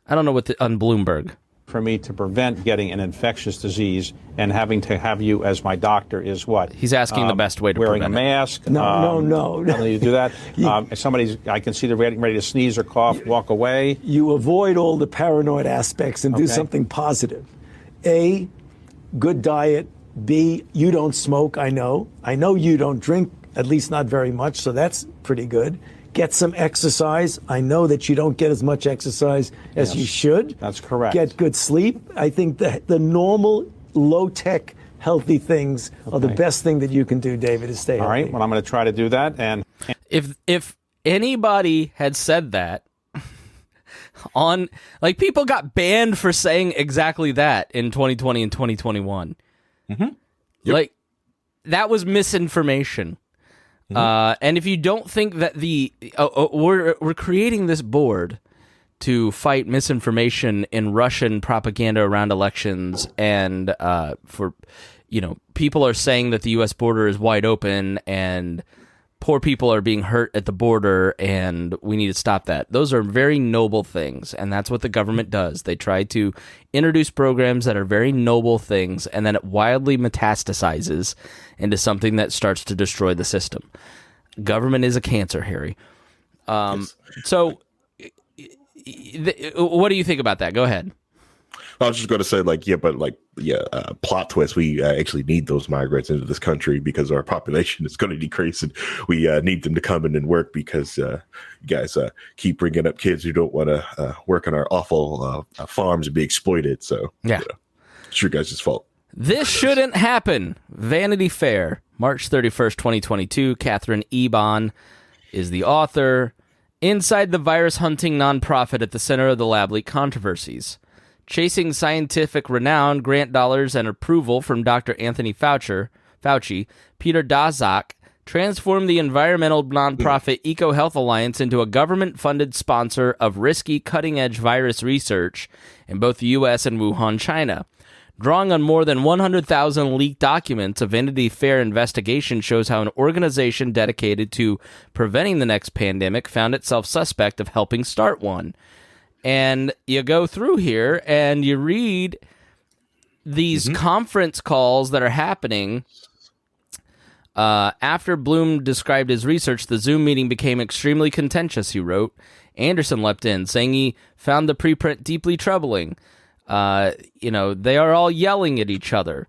I don't know on Bloomberg. for me to prevent getting an infectious disease and having to have you as my doctor is what? He's asking the best way to wearing a prevent it. mask. No. How do you do that? If somebody's, I can see they're ready to sneeze or cough, walk away. You avoid all the paranoid aspects and do Okay. something positive. A, good diet. B, you don't smoke, I know. I know you don't drink, at least not very much, so that's pretty good. Get some exercise. I know that you don't get as much exercise as you should. That's correct. Get good sleep. I think the normal, low-tech, healthy things are the best thing that you can do, David, is stay healthy. All right, well, I'm going to try to do that. And If anybody had said that on, like, people got banned for saying exactly that in 2020 and 2021. Like, that was misinformation. And if you don't think that we're creating this board to fight misinformation in Russian propaganda around elections, and people are saying that the U.S. border is wide open and poor people are being hurt at the border and we need to stop that. Those are very noble things, and that's what the government does. They try to introduce programs that are very noble things, and then it wildly metastasizes into something that starts to destroy the system. Government is a cancer, Harry. Yes. So what do you think about that? Go ahead. I was just going to say, plot twist. We actually need those migrants into this country because our population is going to decrease, and we need them to come in and work because you guys keep bringing up kids who don't want to work on our awful farms and be exploited. So, yeah, it's your guys' fault. This shouldn't happen. Vanity Fair, March 31st, 2022. Catherine Ebon is the author. Inside the virus hunting nonprofit at the center of the lab leak controversies. Chasing scientific renown, grant dollars, and approval from Dr. Anthony Fauci, Peter Daszak transformed the environmental nonprofit EcoHealth Alliance into a government-funded sponsor of risky, cutting-edge virus research in both the U.S. and Wuhan, China. Drawing on more than 100,000 leaked documents, a Vanity Fair investigation shows how an organization dedicated to preventing the next pandemic found itself suspect of helping start one. And you go through here and you read these conference calls that are happening. After Bloom described his research, the Zoom meeting became extremely contentious, he wrote. Anderson leapt in, saying he found the preprint deeply troubling. They are all yelling at each other.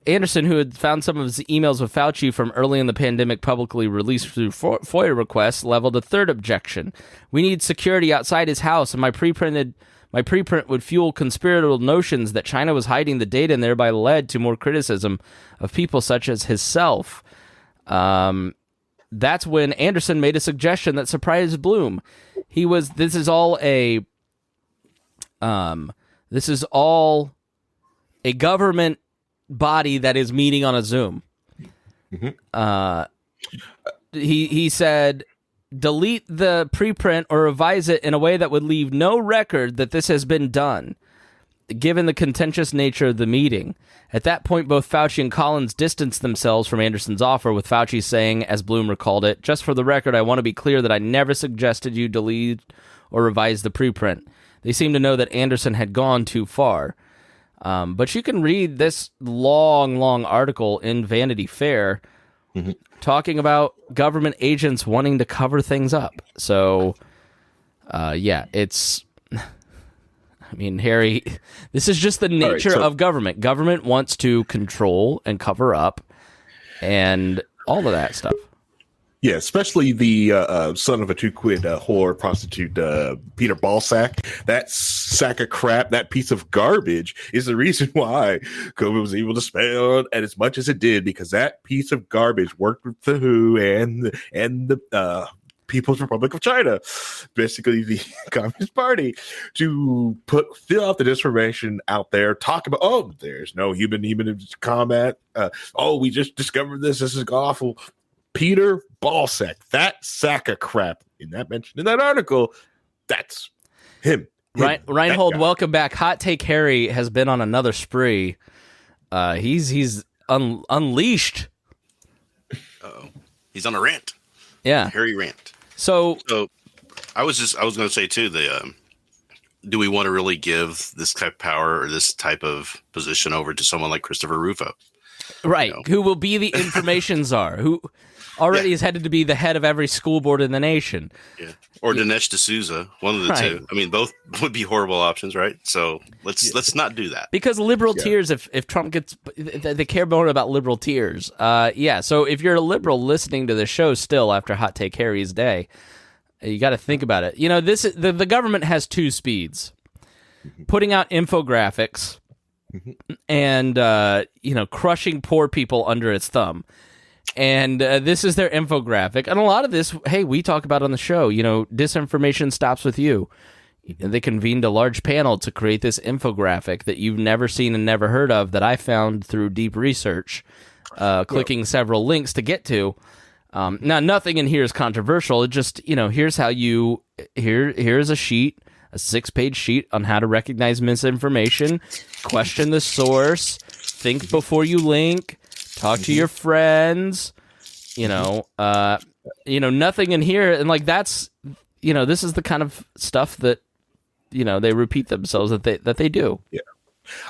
Anderson, who had found some of his emails with Fauci from early in the pandemic publicly released through FOIA requests, leveled a third objection. We need security outside his house, and my preprint would fuel conspiratorial notions that China was hiding the data and thereby led to more criticism of people such as himself. That's when Anderson made a suggestion that surprised Bloom. This is all a government body that is meeting on a Zoom. He said, delete the preprint or revise it in a way that would leave no record that this has been done, given the contentious nature of the meeting. At that point, both Fauci and Collins distanced themselves from Anderson's offer, with Fauci saying, as Bloom recalled it, just for the record, I want to be clear that I never suggested you delete or revise the preprint. They seem to know that Anderson had gone too far. But you can read this long article in Vanity Fair talking about government agents wanting to cover things up. So, it's... I mean, Harry, this is just the nature of government. Government wants to control and cover up and all of that stuff. Yeah, especially the son of a two-quid whore prostitute, Peter Balsack. That sack of crap, that piece of garbage is the reason why COVID was able to spell and as much as it did, because that piece of garbage worked with the WHO and the People's Republic of China, basically the Communist Party, to fill out the disinformation out there, talk about, there's no human combat. We just discovered this is awful. Peter Balsack, that sack of crap mentioned in that article, that's him. Reinhold, welcome back. Hot Take Harry has been on another spree. He's unleashed. He's on a rant. Yeah, Harry rant. So I was going to say too, do we want to really give this type of power or this type of position over to someone like Christopher Rufo? Right. Who will be the information czar, who already is headed to be the head of every school board in the nation. Yeah. Or Dinesh D'Souza, one of the two. I mean, both would be horrible options, right? So let's not do that. Because liberal tears, if Trump gets, they care more about liberal tears. So if you're a liberal listening to the show still after Hot Take Harry's day, you got to think about it. You know, the government has two speeds: putting out infographics and crushing poor people under its thumb. And this is their infographic. And a lot of this, hey, we talk about on the show, disinformation stops with you. They convened a large panel to create this infographic that you've never seen and never heard of, that I found through deep research, clicking several links to get to. Now, nothing in here is controversial. It just, here's how here's a sheet, a 6-page sheet on how to recognize misinformation, question the source, think before you link, talk to your friends, nothing in here. And that's, this is the kind of stuff that, they repeat themselves that they do. Yeah.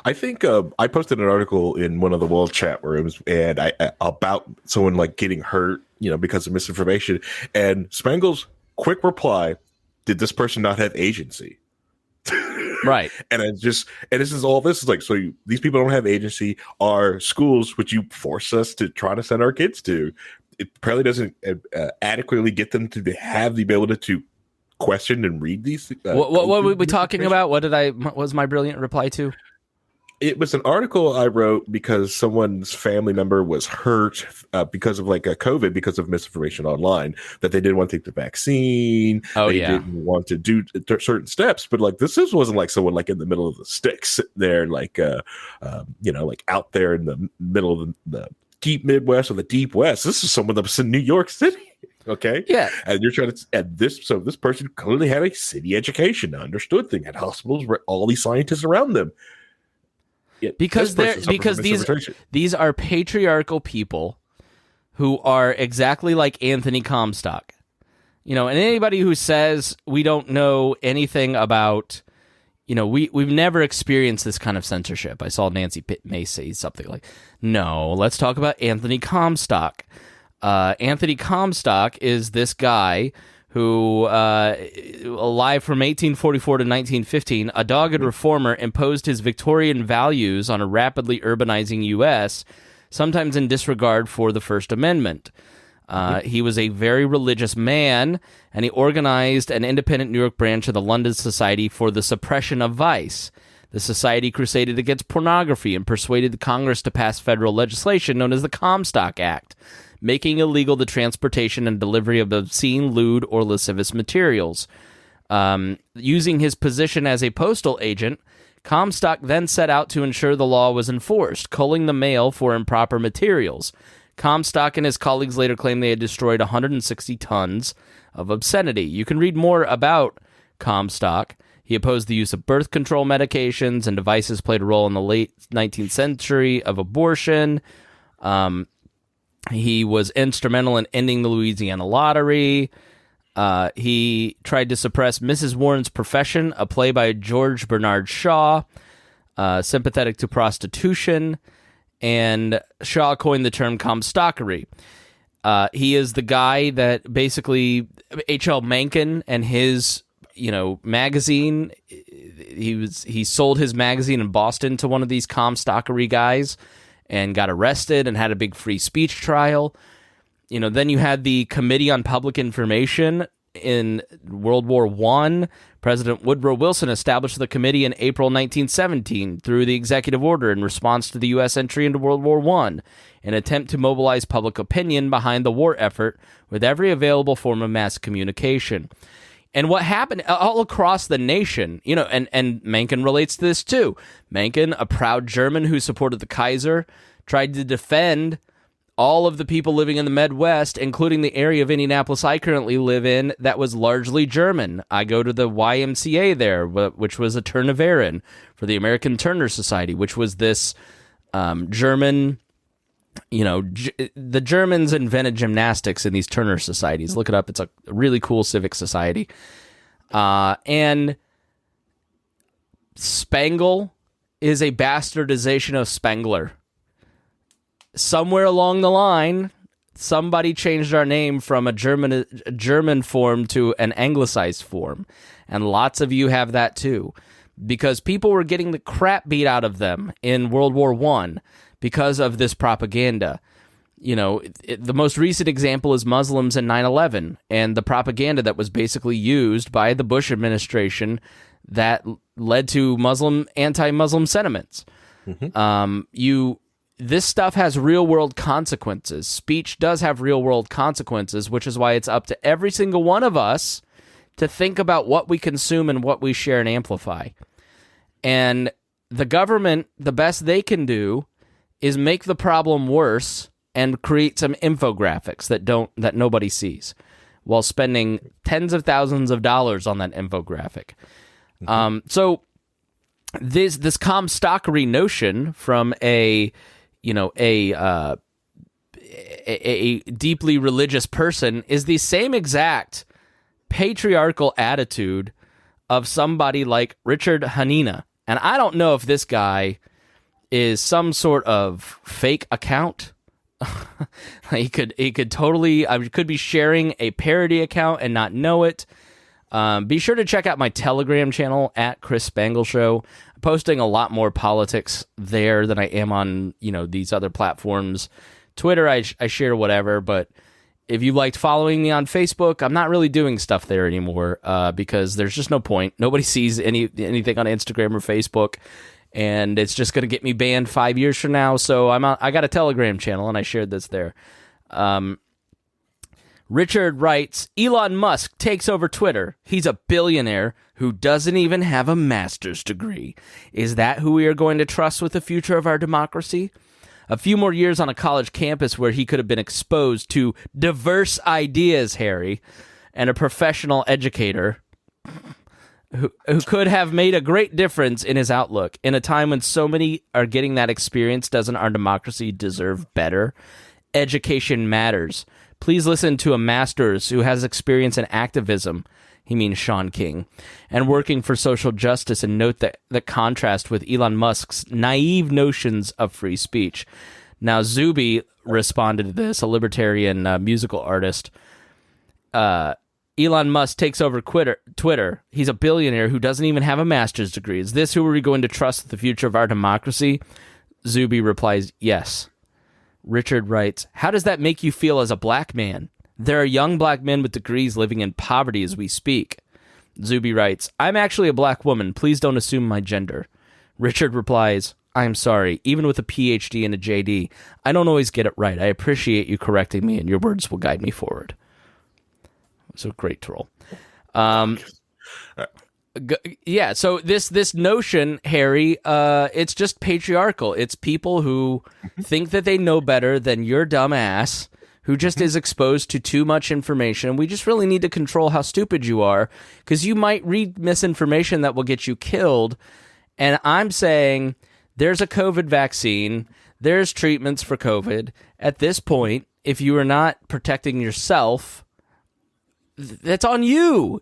I think I posted an article in one of the world chat rooms and about someone getting hurt, because of misinformation, and Spangle's quick reply, did this person not have agency? Right. And this is so these people don't have agency. Our schools, which you force us to try to send our kids to, it probably doesn't adequately get them to have the ability to question and read these. What were we talking about? What was my brilliant reply to? It was an article I wrote because someone's family member was hurt because of a COVID, because of misinformation online, that they didn't want to take the vaccine. They didn't want to do certain steps. But this wasn't someone in the middle of the sticks sitting there, out there in the middle of the deep Midwest or the deep West. This is someone that was in New York City. Okay. Yeah. And you're trying to, so this person clearly had a city education, understood thing, had hospitals, all these scientists around them. Yeah, because these are patriarchal people who are exactly like Anthony Comstock. And anybody who says we don't know anything about, we've never experienced this kind of censorship. I saw Nancy May say something like, no, let's talk about Anthony Comstock. Anthony Comstock is this guy who, alive from 1844 to 1915, a dogged reformer, imposed his Victorian values on a rapidly urbanizing U.S., sometimes in disregard for the First Amendment. He was a very religious man, and he organized an independent New York branch of the London Society for the Suppression of Vice. The society crusaded against pornography and persuaded the Congress to pass federal legislation known as the Comstock Act, making illegal the transportation and delivery of obscene, lewd, or lascivious materials. Using his position as a postal agent, Comstock then set out to ensure the law was enforced, culling the mail for improper materials. Comstock and his colleagues later claimed they had destroyed 160 tons of obscenity. You can read more about Comstock. He opposed the use of birth control medications, and devices played a role in the late 19th century of abortion. He was instrumental in ending the Louisiana lottery. He tried to suppress Mrs. Warren's Profession, a play by George Bernard Shaw, sympathetic to prostitution, and Shaw coined the term Comstockery. He is the guy that basically H.L. Mencken and his magazine, he sold his magazine in Boston to one of these Comstockery guys and got arrested and had a big free speech trial. Then you had the Committee on Public Information in World War I. President Woodrow Wilson established the committee in April 1917 through the executive order in response to the U.S. entry into World War I, an attempt to mobilize public opinion behind the war effort with every available form of mass communication. And what happened all across the nation, and Mencken relates to this too. Mencken, a proud German who supported the Kaiser, tried to defend all of the people living in the Midwest, including the area of Indianapolis I currently live in that was largely German. I go to the YMCA there, which was a Turnerverein for the American Turner Society, which was this German... the Germans invented gymnastics in these Turner societies. Look it up. It's a really cool civic society. And Spangle is a bastardization of Spangler. Somewhere along the line, somebody changed our name from a German form to an anglicized form. And lots of you have that too. Because people were getting the crap beat out of them in World War I because of this propaganda. You know, the most recent example is Muslims in 9/11 and the propaganda that was basically used by the Bush administration that led to anti-Muslim sentiments. This stuff has real-world consequences. Speech does have real-world consequences, which is why it's up to every single one of us to think about what we consume and what we share and amplify. And the government, the best they can do is make the problem worse and create some infographics that nobody sees while spending tens of thousands of dollars on that infographic. So this Comstockery notion from a deeply religious person is the same exact patriarchal attitude of somebody like Richard Hanina. And I don't know if this guy is some sort of fake account. He could totally, I could be sharing a parody account and not know it. Be sure to check out my Telegram channel at Chris Spangle Show. I'm posting a lot more politics there than I am on, these other platforms. Twitter, I share whatever, but if you liked following me on Facebook, I'm not really doing stuff there anymore because there's just no point. Nobody sees anything on Instagram or Facebook, and it's just going to get me banned 5 years from now. So I got a Telegram channel, and I shared this there. Richard writes, Elon Musk takes over Twitter. He's a billionaire who doesn't even have a master's degree. Is that who we are going to trust with the future of our democracy? A few more years on a college campus where he could have been exposed to diverse ideas, Harry, and a professional educator who could have made a great difference in his outlook. In a time when so many are getting that experience, doesn't our democracy deserve better? Education matters. Please listen to a master's who has experience in activism, he means Sean King, and working for social justice, and note the contrast with Elon Musk's naive notions of free speech. Now, Zuby responded to this, a libertarian musical artist. Elon Musk takes over Twitter. He's a billionaire who doesn't even have a master's degree. Is this who we're going to trust with the future of our democracy? Zuby replies, yes. Richard writes, how does that make you feel as a black man? There are young black men with degrees living in poverty as we speak. Zuby writes, I'm actually a black woman. Please don't assume my gender. Richard replies, I'm sorry. Even with a PhD and a JD, I don't always get it right. I appreciate you correcting me, and your words will guide me forward. It was a great troll. Yeah, so this notion, Harry, it's just patriarchal. It's people who think that they know better than your dumb ass, who just is exposed to too much information. We just really need to control how stupid you are, because you might read misinformation that will get you killed. And I'm saying there's a COVID vaccine. There's treatments for COVID. At this point, if you are not protecting yourself, that's on you.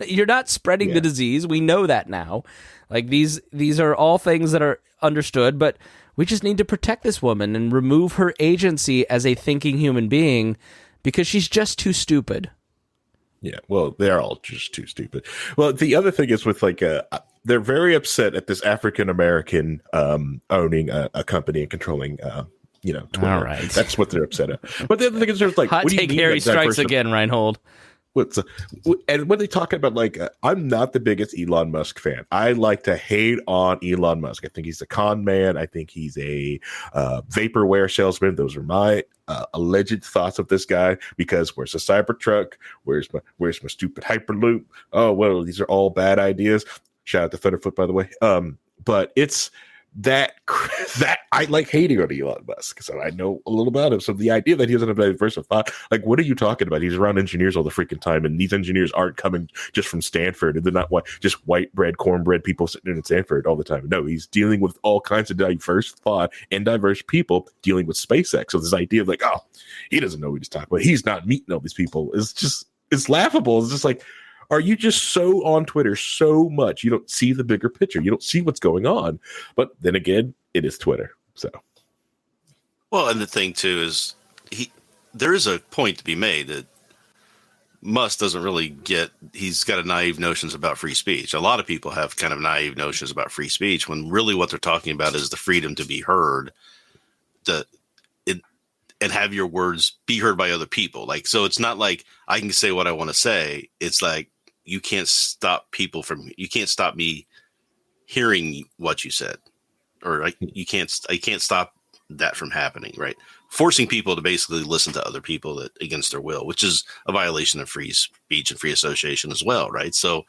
You're not spreading the disease. We know that now. Like these are all things that are understood, but we just need to protect this woman and remove her agency as a thinking human being because she's just too stupid. Yeah, well, they're all just too stupid. Well, the other thing is with they're very upset at this African American owning a company and controlling Twitter. All right. That's what they're upset at. But the other thing is there's like, hot what do you take mean Harry strikes again, Reinhold. And when they talk about I'm not the biggest Elon Musk fan. I like to hate on Elon Musk. I think he's a con man. I think he's a vaporware salesman. Those are my alleged thoughts of this guy. Because where's the Cybertruck? Where's my stupid Hyperloop? Oh well, these are all bad ideas. Shout out to Thunderfoot, by the way. But it's that I like hating on Elon Musk. So I know a little about him. So the idea that he doesn't have a diverse thought, like, what are you talking about? He's around engineers all the freaking time, and these engineers aren't coming just from Stanford, and they're not just white bread, cornbread people sitting in Stanford all the time. No, he's dealing with all kinds of diverse thought and diverse people dealing with SpaceX. So this idea of like, oh, he doesn't know what he's talking about. He's not meeting all these people. It's laughable. It's just like, Are you just so on Twitter so much you don't see the bigger picture? You don't see what's going on. But then again, it is Twitter. So, well, and the thing too is there is a point to be made that Musk doesn't really get. He's got a naive notions about free speech. A lot of people have kind of naive notions about free speech when really what they're talking about is the freedom to be heard, and have your words be heard by other people. Like, so it's not like I can say what I want to say. It's like you can't stop me hearing what you said, or I can't stop that from happening. Right. Forcing people to basically listen to other people against their will, which is a violation of free speech and free association as well. Right. So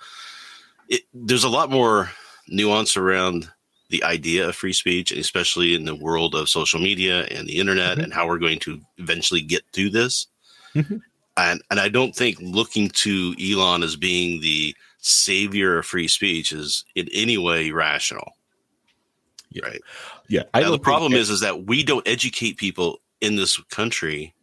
there's a lot more nuance around the idea of free speech, especially in the world of social media and the internet, and how we're going to eventually get through this. And I don't think looking to Elon as being the savior of free speech is in any way rational. Yeah. Right. Yeah. The problem is that we don't educate people in this country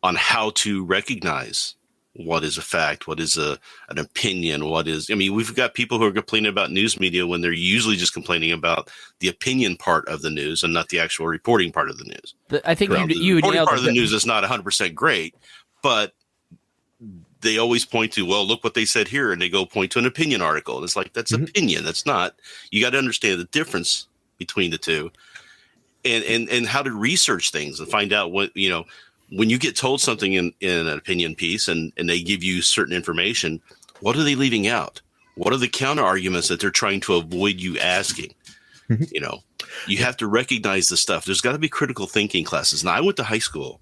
on how to recognize what is a fact, what is an opinion, we've got people who are complaining about news media when they're usually just complaining about the opinion part of the news and not the actual reporting part of the news. I think you reporting nailed part of the news is not 100% great, but they always point to, well, look what they said here, and they go point to an opinion article. And it's like, that's opinion. That's not. You got to understand the difference between the two, and how to research things and find out what, when you get told something in an opinion piece and they give you certain information, what are they leaving out? What are the counter arguments that they're trying to avoid you asking? You have to recognize the stuff. There's got to be critical thinking classes. Now, I went to high school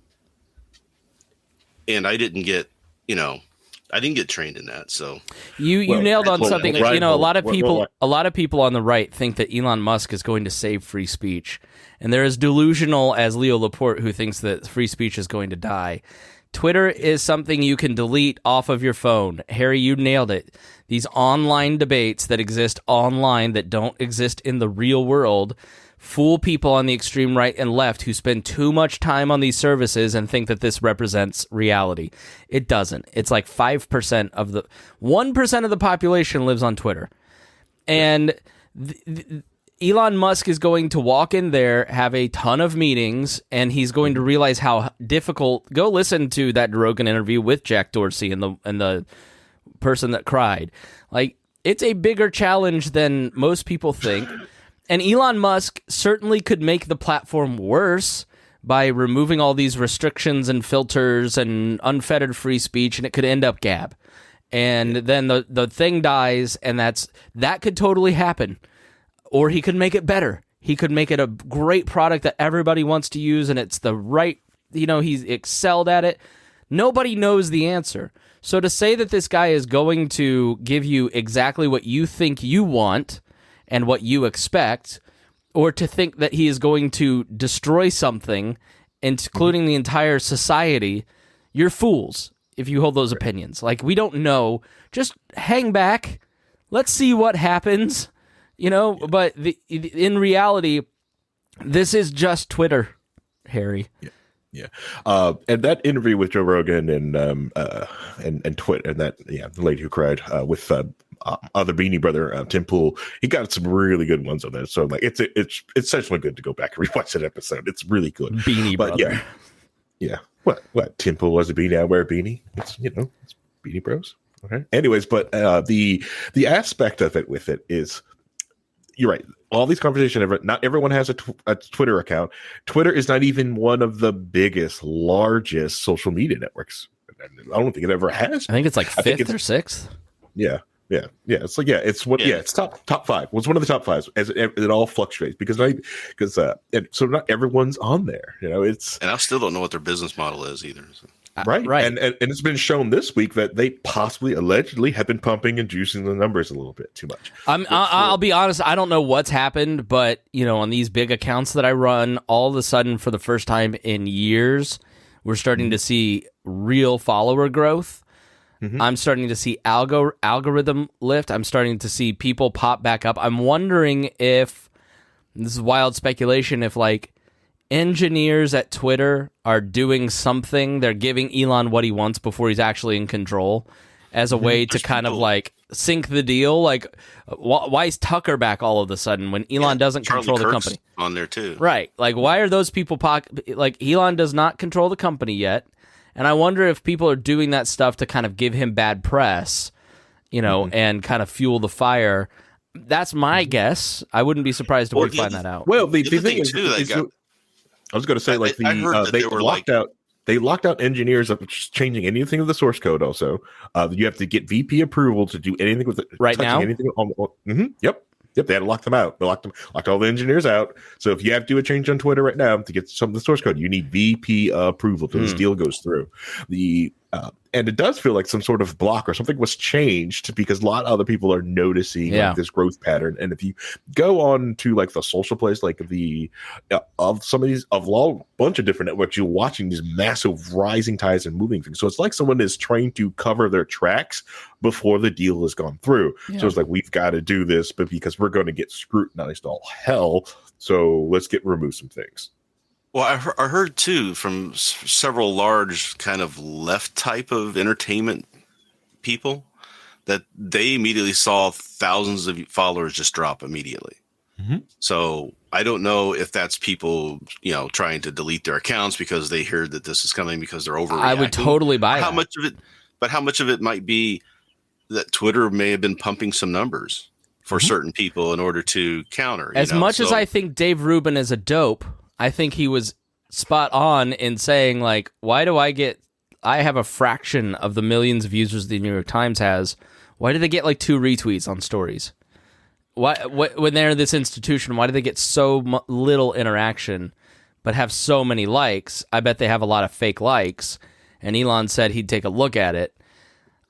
and I didn't get trained in that. So you nailed on something. A lot of people on the right think that Elon Musk is going to save free speech. And they're as delusional as Leo Laporte, who thinks that free speech is going to die. Twitter is something you can delete off of your phone. Harry, you nailed it. These online debates that exist online that don't exist in the real world fool people on the extreme right and left who spend too much time on these services and think that this represents reality. It doesn't. It's like 1% of the population lives on Twitter. And Elon Musk is going to walk in there, have a ton of meetings, and he's going to realize how difficult. Go listen to that Rogan interview with Jack Dorsey and the person that cried. Like, it's a bigger challenge than most people think. And Elon Musk certainly could make the platform worse by removing all these restrictions and filters and unfettered free speech, and it could end up Gab. And then the thing dies, and that could totally happen. Or he could make it better. He could make it a great product that everybody wants to use, and it's the right, he's excelled at it. Nobody knows the answer. So to say that this guy is going to give you exactly what you think you want and what you expect, or to think that he is going to destroy something, including the entire society, you're fools if you hold those opinions. Like, we don't know. Just hang back. Let's see what happens. But in reality, this is just Twitter, Harry. Yeah. And that interview with Joe Rogan and Twitter, and the lady who cried with other Beanie Brother Tim Pool, he got some really good ones on there. So like it's essentially good to go back and rewatch that episode. It's really good. Beanie Brother. Yeah. What? Tim Pool was a beanie. I wear a beanie. It's it's Beanie Bros. Okay. Anyways, but the aspect of it with it is, you're right. All these conversations, not everyone has a Twitter account. Twitter is not even one of the biggest, largest social media networks. I don't think it ever has. I think it's like fifth or sixth. Yeah. It's like it's top five. Well, it's one of the top fives. As it all fluctuates because so not everyone's on there. It's, and I still don't know what their business model is either. So. Right. And it's been shown this week that they possibly allegedly have been pumping and juicing the numbers a little bit too much. I'll be honest, I don't know what's happened, but on these big accounts that I run, all of a sudden for the first time in years, we're starting to see real follower growth. I'm starting to see algorithm lift. I'm starting to see people pop back up. I'm wondering if, this is wild speculation, if like engineers at Twitter are doing something. They're giving Elon what he wants before he's actually in control. as a way to kind of like sink the deal. Like, why is Tucker back all of a sudden when Elon doesn't Charlie control the Kirk's company? on there too, right? Like, why are those people like Elon does not control the company yet, and I wonder if people are doing that stuff to kind of give him bad press, and kind of fuel the fire. That's my guess. I wouldn't be surprised if we find that out. Well, the thing is, I was going to say, like, they locked out engineers of changing anything of the source code. Also, you have to get VP approval to do anything with it. Right now, anything Yep. They had to lock them out. They locked all the engineers out. So if you have to do a change on Twitter right now to get some of the source code, you need VP approval till this deal goes through. And it does feel like some sort of block or something was changed because a lot of other people are noticing like, this growth pattern. And if you go on to like the social place, like of some of these, of a bunch of different networks, you're watching these massive rising tides and moving things. So it's like someone is trying to cover their tracks before the deal has gone through. Yeah. So it's like, we've got to do this, but because we're going to get scrutinized all hell. So let's remove some things. Well, I heard too from several large kind of left type of entertainment people that they immediately saw thousands of followers just drop immediately. Mm-hmm. So I don't know if that's people, trying to delete their accounts because they heard that this is coming because they're overreacting. I would totally buy how much of it might be that Twitter may have been pumping some numbers for certain people in order to counter. As much as I think Dave Rubin is a dope, I think he was spot on in saying, like, why do I have a fraction of the millions of users the New York Times has. Why do they get like 2 retweets on stories? When they're this institution, why do they get so little interaction but have so many likes? I bet they have a lot of fake likes. And Elon said he'd take a look at it.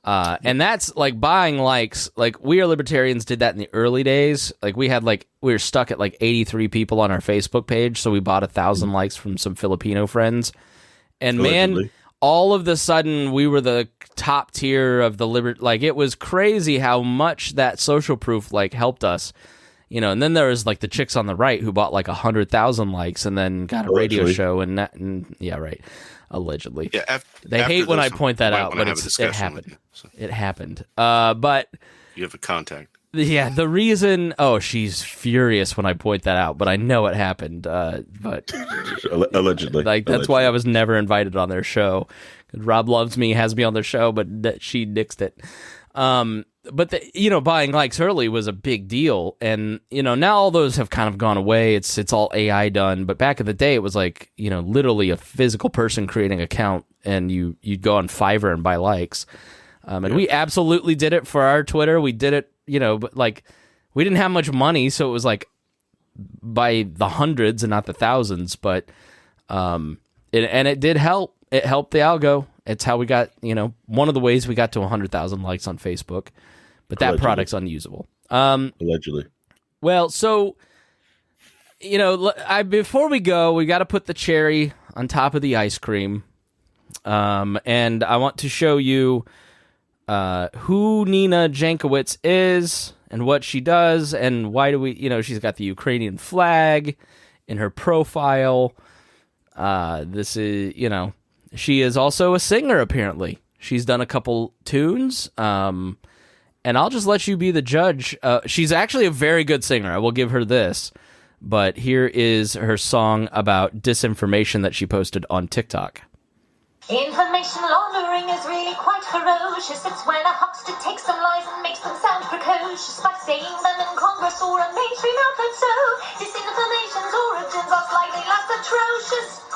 And that's like buying likes. Like, We Are Libertarians did that in the early days. Like, we were stuck at like 83 people on our Facebook page, so we bought 1,000 likes from some Filipino friends. And man, all of the sudden we were the top tier of the like, it was crazy how much that social proof like helped us. And then there was like the chicks on the right who bought like 100,000 likes and then got a radio show yeah, right. Allegedly. Yeah, they hate when I point that out, but it happened. It happened. But you have a contact. Yeah, the reason. Oh, she's furious when I point that out, but I know it happened. But allegedly, that's why I was never invited on their show. Rob loves me, has me on their show, but she nixed it. But buying likes early was a big deal, and now all those have kind of gone away. It's all AI done, but back in the day, it was like literally a physical person creating an account, and you'd go on Fiverr and buy likes. And we absolutely did it for our Twitter. We did it, but like we didn't have much money, so it was like by the hundreds and not the thousands. But it did help. It helped the algo. It's how we got one of the ways we got to 100,000 likes on Facebook. But that product's unusable. Allegedly. Well, so, before we go, we got to put the cherry on top of the ice cream. And I want to show you who Nina Jankowicz is and what she does and why do we, she's got the Ukrainian flag in her profile. This is, she is also a singer, apparently. She's done a couple tunes. And I'll just let you be the judge. She's actually a very good singer. I will give her this. But here is her song about disinformation that she posted on TikTok. Information laundering is really quite ferocious. It's when a huckster takes some lies and makes them sound precocious by saying them in Congress or a mainstream outlet. So disinformation's origins are slightly less atrocious.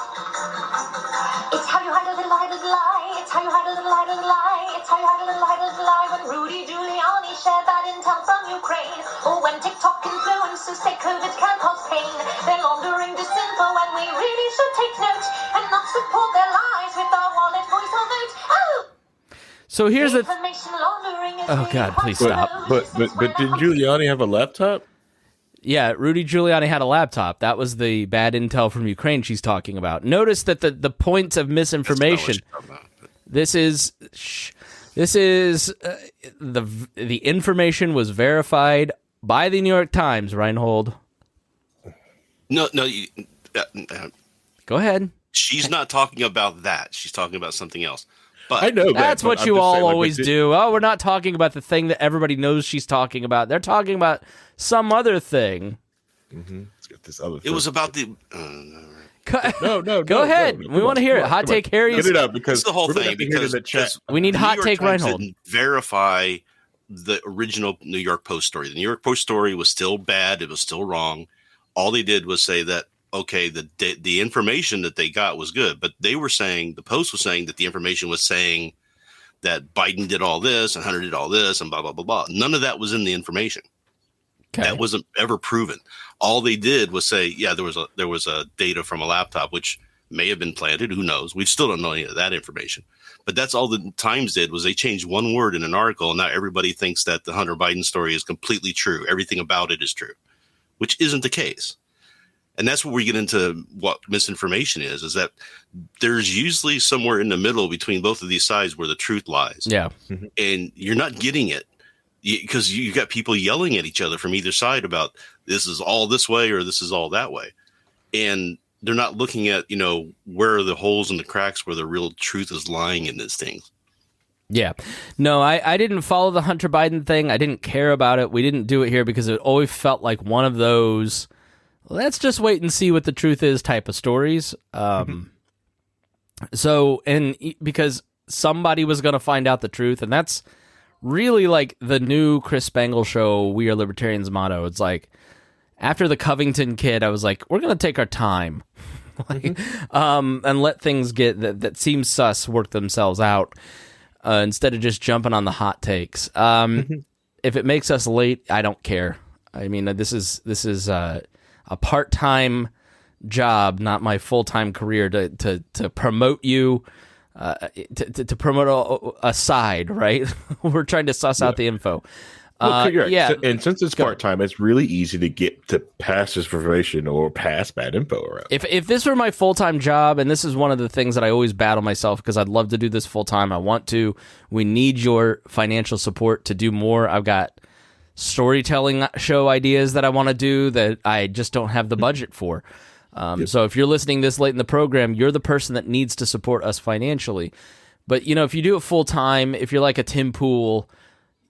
It's how you hide a little lie. It's how you hide a little lie. It's how you hide a little lie. When Rudy Giuliani shared bad intel from Ukraine, or when TikTok influencers say COVID can cause pain, they're laundering disinfo and we really should take note and not support their lies with our wallet, voice, or vote. Oh! So here's the. Oh God! Please stop. But did Giuliani have a laptop? Yeah, Rudy Giuliani had a laptop. That was the bad intel from Ukraine she's talking about. Notice that the points of misinformation. This is the information was verified by the New York Times. Reinhold. No. Go ahead. She's not talking about that. She's talking about something else. But I know that, That's but what I'm you just all saying, like, always do. Oh, we're not talking about the thing that everybody knows she's talking about. They're talking about some other thing. Let's get this other it thing. was about the. No. Go ahead. We want to hear it. Hot take Harry. Get it up because It's the whole we're gonna thing have to hear it in because the chat. We need the hot New York take Times Reinhold. didn't verify the original New York Post story. The New York Post story was still bad. It was still wrong. All they did was say that, okay, the information that they got was good, but they were saying, the Post was saying that the information was saying that Biden did all this and Hunter did all this and blah, blah, blah, blah. None of that was in the information. Okay. That wasn't ever proven. All they did was say, yeah, there was a data from a laptop, which may have been planted. Who knows? We still don't know any of that information. But that's all the Times did, was they changed one word in an article, and now everybody thinks that the Hunter Biden story is completely true. Everything about it is true, which isn't the case. And that's where we get into what misinformation is that there's usually somewhere in the middle between both of these sides where the truth lies. Yeah. And you're not getting it because you got people yelling at each other from either side about this is all this way or this is all that way. And they're not looking at, where are the holes and the cracks where the real truth is lying in these things. Yeah. No, I didn't follow the Hunter Biden thing. I didn't care about it. We didn't do it here because it always felt like one of those, let's just wait and see what the truth is type of stories. So, and because somebody was going to find out the truth, and that's really like the new Chris Spangle show, We Are Libertarians motto. It's like, after the Covington kid, I was like, we're going to take our time and let things get that seem sus work themselves out instead of just jumping on the hot takes. If it makes us late, I don't care. I mean, this is a part-time job, not my full-time career to promote you, to promote a side, right? We're trying to suss out the info. Yeah, and since it's part-time, it's really easy to get to pass disinformation or pass bad info around. If this were my full-time job, and this is one of the things that I always battle myself because I'd love to do this full-time, I want to. We need your financial support to do more. I've got storytelling show ideas that I want to do that I just don't have the budget for. So if you're listening this late in the program, you're the person that needs to support us financially. But, if you do it full-time, if you're like a Tim Pool,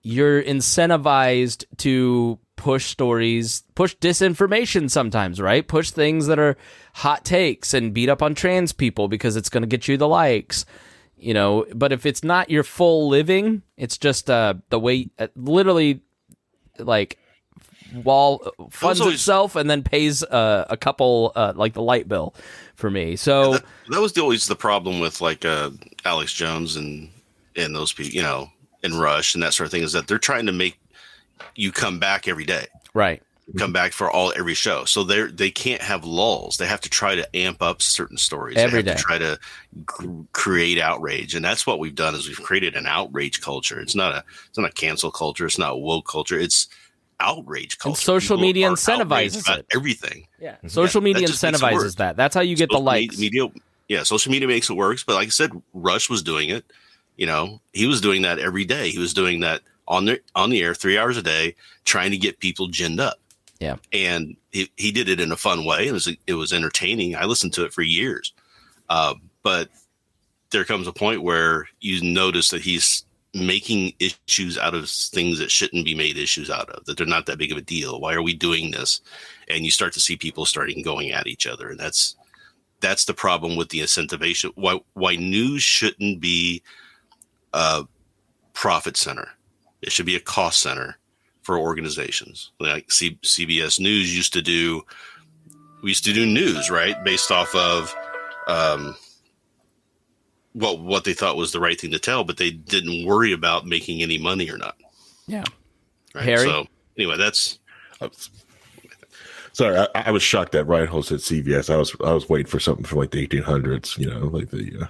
you're incentivized to push stories, push disinformation sometimes, right? Push things that are hot takes and beat up on trans people because it's going to get you the likes, But if it's not your full living, it's just the way, literally, like, funds itself and then pays a couple, like the light bill for me. So that was always the problem with like Alex Jones and those people, and Rush and that sort of thing, is that they're trying to make you come back every day, right? Come back for every show. So they can't have lulls. They have to try to amp up certain stories every day. To try to create outrage, and that's what we've done. Is we've created an outrage culture. It's not a cancel culture. It's not woke culture. It's outrage culture. And social media incentivizes it. Everything. Yeah, social media incentivizes that. That's how you get the likes. Social media makes it work. But like I said, Rush was doing it. He was doing that every day. He was doing that on the air 3 hours a day, trying to get people ginned up. Yeah. And he did it in a fun way. It was entertaining. I listened to it for years. But there comes a point where you notice that he's making issues out of things that shouldn't be made issues out of, that they're not that big of a deal. Why are we doing this? And you start to see people starting going at each other. And that's the problem with the incentivization. Why news shouldn't be a profit center. It should be a cost center for organizations. Like CBS News used to do news, right? Based off of what they thought was the right thing to tell, but they didn't worry about making any money or not. Yeah. Right? Harry? So anyway, that's... Sorry, I was shocked that Reinhold said CVS. I was waiting for something from like the 1800s, like the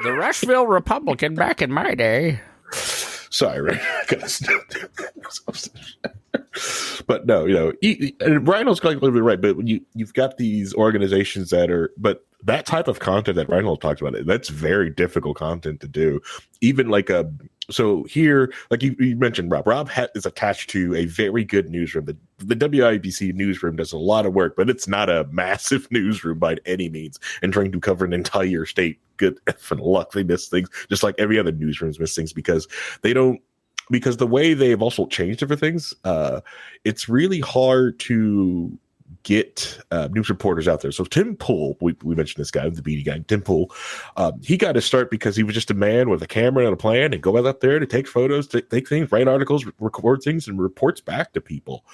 the Rushville Republican back in my day. Sorry, right? But no, and Reinhold's completely right. But when you've got these organizations but that type of content that Reinhold talks about, that's very difficult content to do. Even like So here, like you mentioned, Rob is attached to a very good newsroom. The WIBC newsroom does a lot of work, but it's not a massive newsroom by any means. And trying to cover an entire state, good effing luck, they miss things just like every other newsroom's miss things because the way they've also changed different things, it's really hard to get news reporters out there. So Tim Pool, we mentioned this guy, the BD guy, Tim Pool, he got to start because he was just a man with a camera and a plan and go out there to take photos, to take things, write articles, record things, and reports back to people.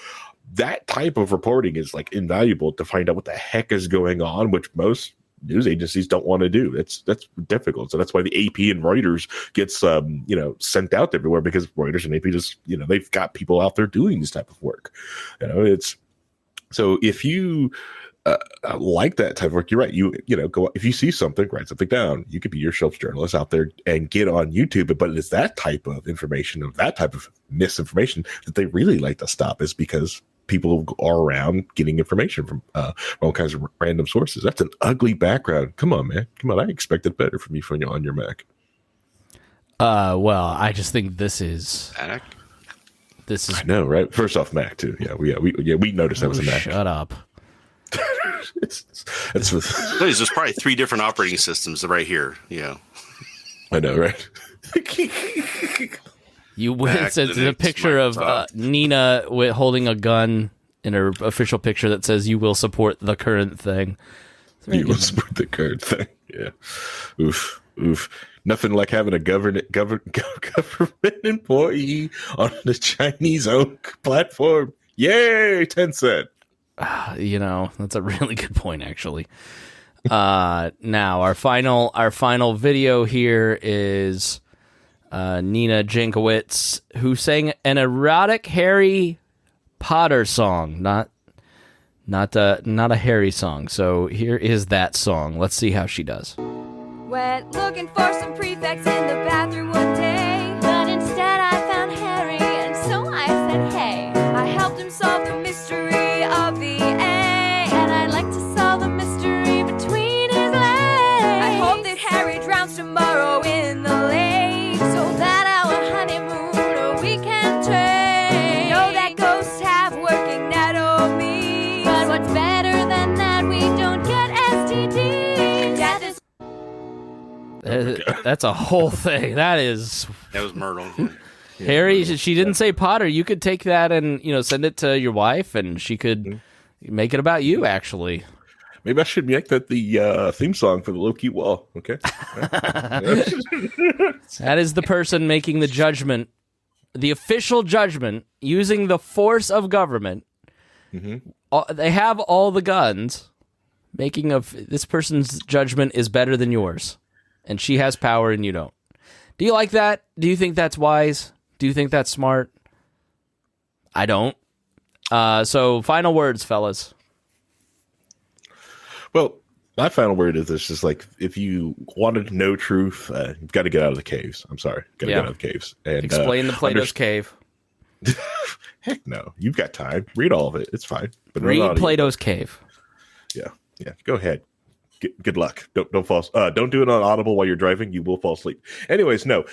That type of reporting is like invaluable to find out what the heck is going on, which most news agencies don't want to do. That's difficult. So that's why the AP and Reuters gets sent out everywhere, because Reuters and AP just they've got people out there doing this type of work. It's so if you like that type of work, you're right. You go, if you see something, write something down. You could be your shelf journalist out there and get on YouTube. But it's that type of information, of that type of misinformation, that they really like to stop, is because people are around getting information from all kinds of random sources. That's an ugly background. Come on, man. Come on. I expected better from you on your Mac. Well, I just think this is. Mac? This is. I know, right? First off, Mac too. We noticed that was a Mac. Shut up. There's probably 3 different operating systems right here. Yeah, I know, right? It's a picture of Nina holding a gun in her official picture that says, "You will support the current thing." You will support the current thing. Yeah. Oof. Nothing like having a government employee on the Chinese-owned platform. Yay, Tencent. That's a really good point, actually. Now our final video here is Nina Jankowicz, who sang an erotic Harry Potter song, not a Harry song. So here is that song. Let's see how she does. Went looking for some prefects in the bathroom one day, but instead I found Harry, and so I said, hey, I helped him solve the mystery of the A, and I'd like to solve the mystery between his legs. I hope that Harry drowns tomorrow in the lake, so that our honeymoon we can take. Know that ghosts have working anatomy, but what's better than that, we don't get STDs. Death is That's a whole thing. That was Myrtle. Harry, she didn't say Potter. You could take that and send it to your wife, and she could make it about you. Actually, maybe I should make that the theme song for the low-key wall. Okay, that is the person making the judgment, the official judgment, using the force of government. Mm-hmm. They have all the guns. Making of this person's judgment is better than yours. And she has power and you don't. Do you like that? Do you think that's wise? Do you think that's smart? I don't. So final words, fellas. Well, my final word is this: is like, if you wanted to know truth, you've got to get out of the caves. I'm sorry. Got to get out of the caves. And explain the Plato's cave. Heck no. You've got time. Read all of it. It's fine. But read Plato's cave. Yeah. Go ahead. Good luck. Don't fall. Don't do it on Audible while you're driving. You will fall asleep. Anyways, no.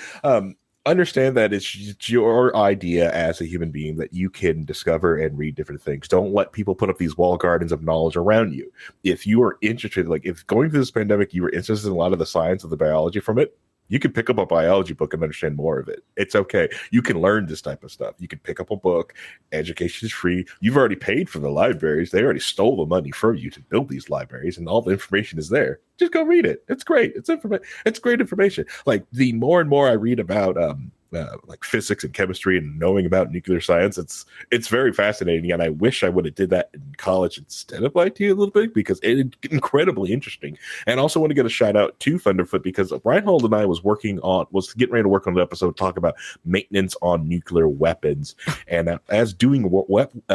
Understand that it's your idea as a human being that you can discover and read different things. Don't let people put up these wall gardens of knowledge around you. If you are interested, like if going through this pandemic, you were interested in a lot of the science of the biology from it, you can pick up a biology book and understand more of it. It's okay. You can learn this type of stuff. You can pick up a book. Education is free. You've already paid for the libraries. They already stole the money from you to build these libraries, and all the information is there. Just go read it. It's great. It's great information. Like, the more and more I read about like physics and chemistry and knowing about nuclear science, it's very fascinating. And I wish I would have did that in college instead of IT a little bit, because it's incredibly interesting. And also want to get a shout out to Thunderfoot, because Reinhold and I was getting ready to work on an episode to talk about maintenance on nuclear weapons. And as doing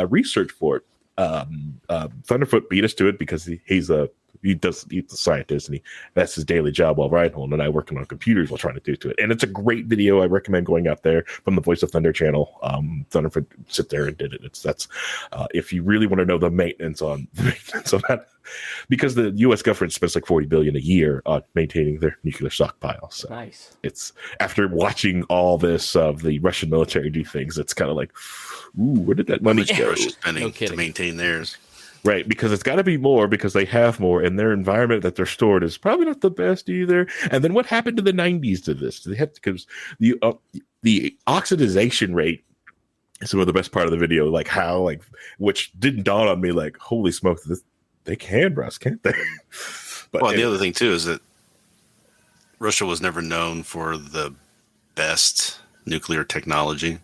research for it, Thunderfoot beat us to it, because he's a scientist, and that's his daily job, while Reinhold and I working on computers while trying to do to it. And it's a great video. I recommend going out there from the Voice of Thunder channel. Thunderfoot sit there and did it. That's if you really want to know the maintenance on that because the U.S. government spends like $40 billion a year on maintaining their nuclear stockpile. So nice. It's after watching all this of the Russian military do things, it's kind of like, ooh, where did that money go? Russia's spending to maintain theirs. Right, because it's got to be more because they have more, and their environment that they're stored is probably not the best either. And then what happened to the 90s to this? They had because the oxidization rate is some of the best part of the video, like how which didn't dawn on me, like holy smoke, they can rust, can't they? But well, the other thing too is that Russia was never known for the best nuclear technology.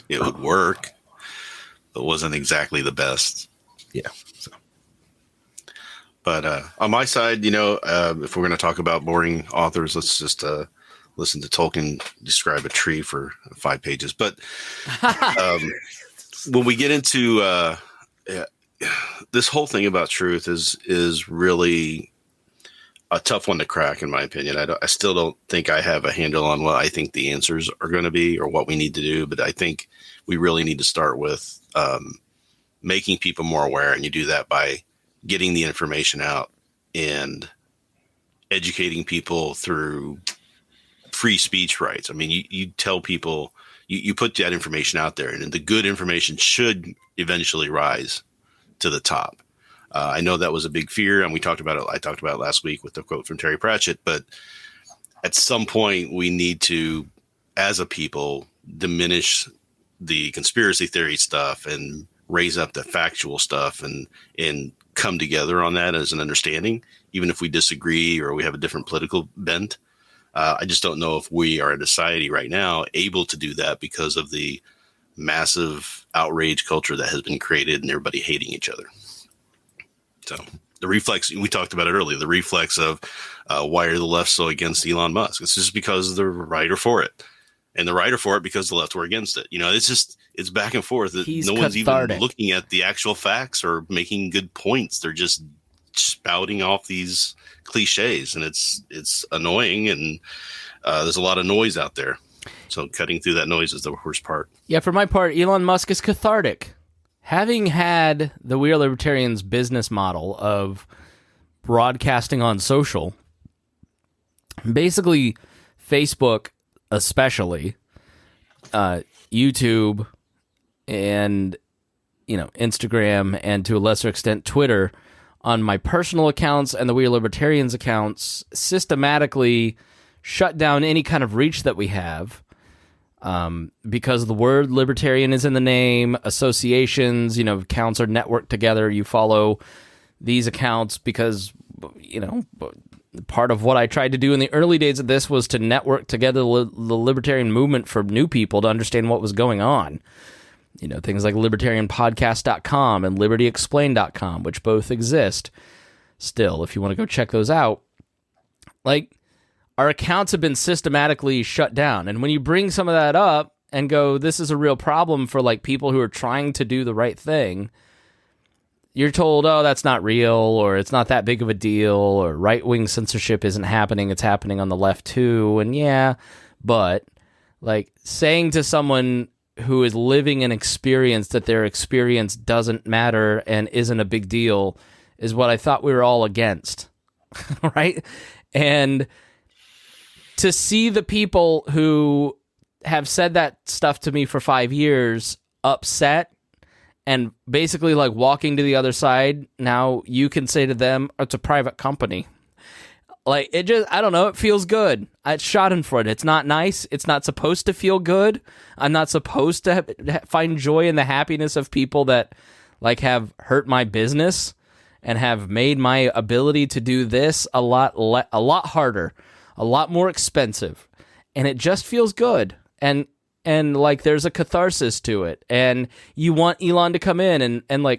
It would work, but wasn't exactly the best. Yeah. So. But on my side, if we're going to talk about boring authors, let's just listen to Tolkien describe a tree for 5 pages. But when we get into this whole thing about truth is really a tough one to crack, in my opinion. I still don't think I have a handle on what I think the answers are going to be or what we need to do. But I think we really need to start with making people more aware. And you do that by getting the information out and educating people through free speech rights. I mean, you tell people, you put that information out there, and the good information should eventually rise to the top. I know that was a big fear, and I talked about it last week with the quote from Terry Pratchett, but at some point we need to, as a people, diminish the conspiracy theory stuff and raise up the factual stuff and come together on that as an understanding, even if we disagree or we have a different political bent. I just don't know if we are in a society right now able to do that because of the massive outrage culture that has been created and everybody hating each other. So the reflex, we talked about it earlier, the reflex of why are the left so against Elon Musk? It's just because the right are for it. And the right are for it because the left were against it. It's back and forth. He's no one's cathartic. even looking at the actual facts or making good points. They're just spouting off these cliches, and it's annoying, and there's a lot of noise out there. So cutting through that noise is the worst part. Yeah, for my part, Elon Musk is cathartic. Having had the We Are Libertarians business model of broadcasting on social, basically Facebook especially, YouTube, and Instagram, and to a lesser extent Twitter, on my personal accounts and the We Are Libertarians accounts, systematically shut down any kind of reach that we have, because the word libertarian is in the name. Associations, accounts are networked together. You follow these accounts because, part of what I tried to do in the early days of this was to network together the libertarian movement for new people to understand what was going on. Things like libertarianpodcast.com and libertyexplained.com, which both exist still, if you want to go check those out. Our accounts have been systematically shut down. And when you bring some of that up and go, this is a real problem for people who are trying to do the right thing, you're told, oh, that's not real, or it's not that big of a deal, or right-wing censorship isn't happening, it's happening on the left too. And yeah, but saying to someone who is living an experience that their experience doesn't matter and isn't a big deal is what I thought we were all against, right? And to see the people who have said that stuff to me for 5 years upset and basically walking to the other side, now you can say to them, it's a private company. It just, I don't know, it feels good. It's schadenfreude. It's not nice. It's not supposed to feel good. I'm not supposed to find joy in the happiness of people that have hurt my business and have made my ability to do this a lot harder, a lot more expensive. And it just feels good. And there's a catharsis to it. And you want Elon to come in and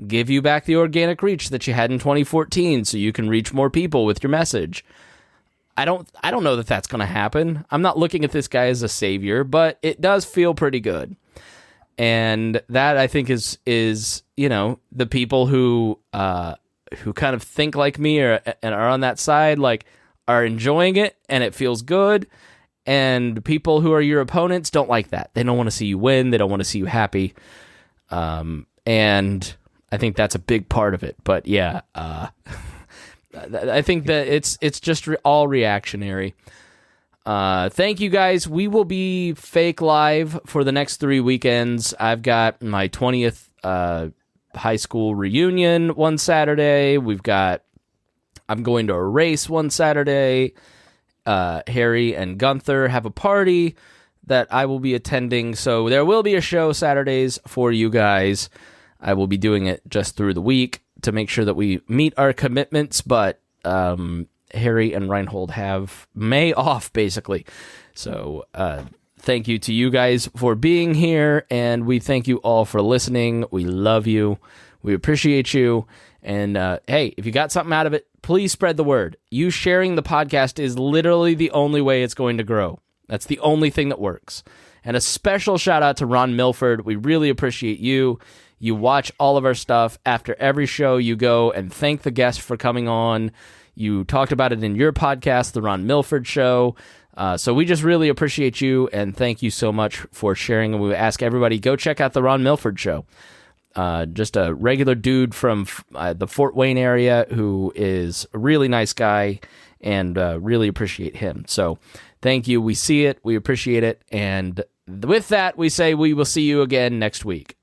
give you back the organic reach that you had in 2014 so you can reach more people with your message. I don't know that that's going to happen. I'm not looking at this guy as a savior, but it does feel pretty good. And that, I think, is the people who kind of think like me and are on that side, are enjoying it and it feels good. And people who are your opponents don't like that. They don't want to see you win. They don't want to see you happy. And I think that's a big part of it. But yeah, I think that it's just all reactionary. Thank you guys. We will be fake live for the next 3 weekends. I've got my 20th high school reunion one Saturday. I'm going to a race one Saturday. Harry and Gunther have a party that I will be attending. So there will be a show Saturdays for you guys. I will be doing it just through the week to make sure that we meet our commitments, but Harry and Reinhold have May off, basically. So thank you to you guys for being here, and we thank you all for listening. We love you. We appreciate you. And hey, if you got something out of it, please spread the word. You sharing the podcast is literally the only way it's going to grow. That's the only thing that works. And a special shout out to Ron Milford. We really appreciate you. You watch all of our stuff. After every show, you go and thank the guest for coming on. You talked about it in your podcast, The Ron Milford Show. So we just really appreciate you, and thank you so much for sharing. And we ask everybody, go check out The Ron Milford Show. Just a regular dude from the Fort Wayne area who is a really nice guy, and really appreciate him. So thank you. We see it. We appreciate it. And with that, we say we will see you again next week.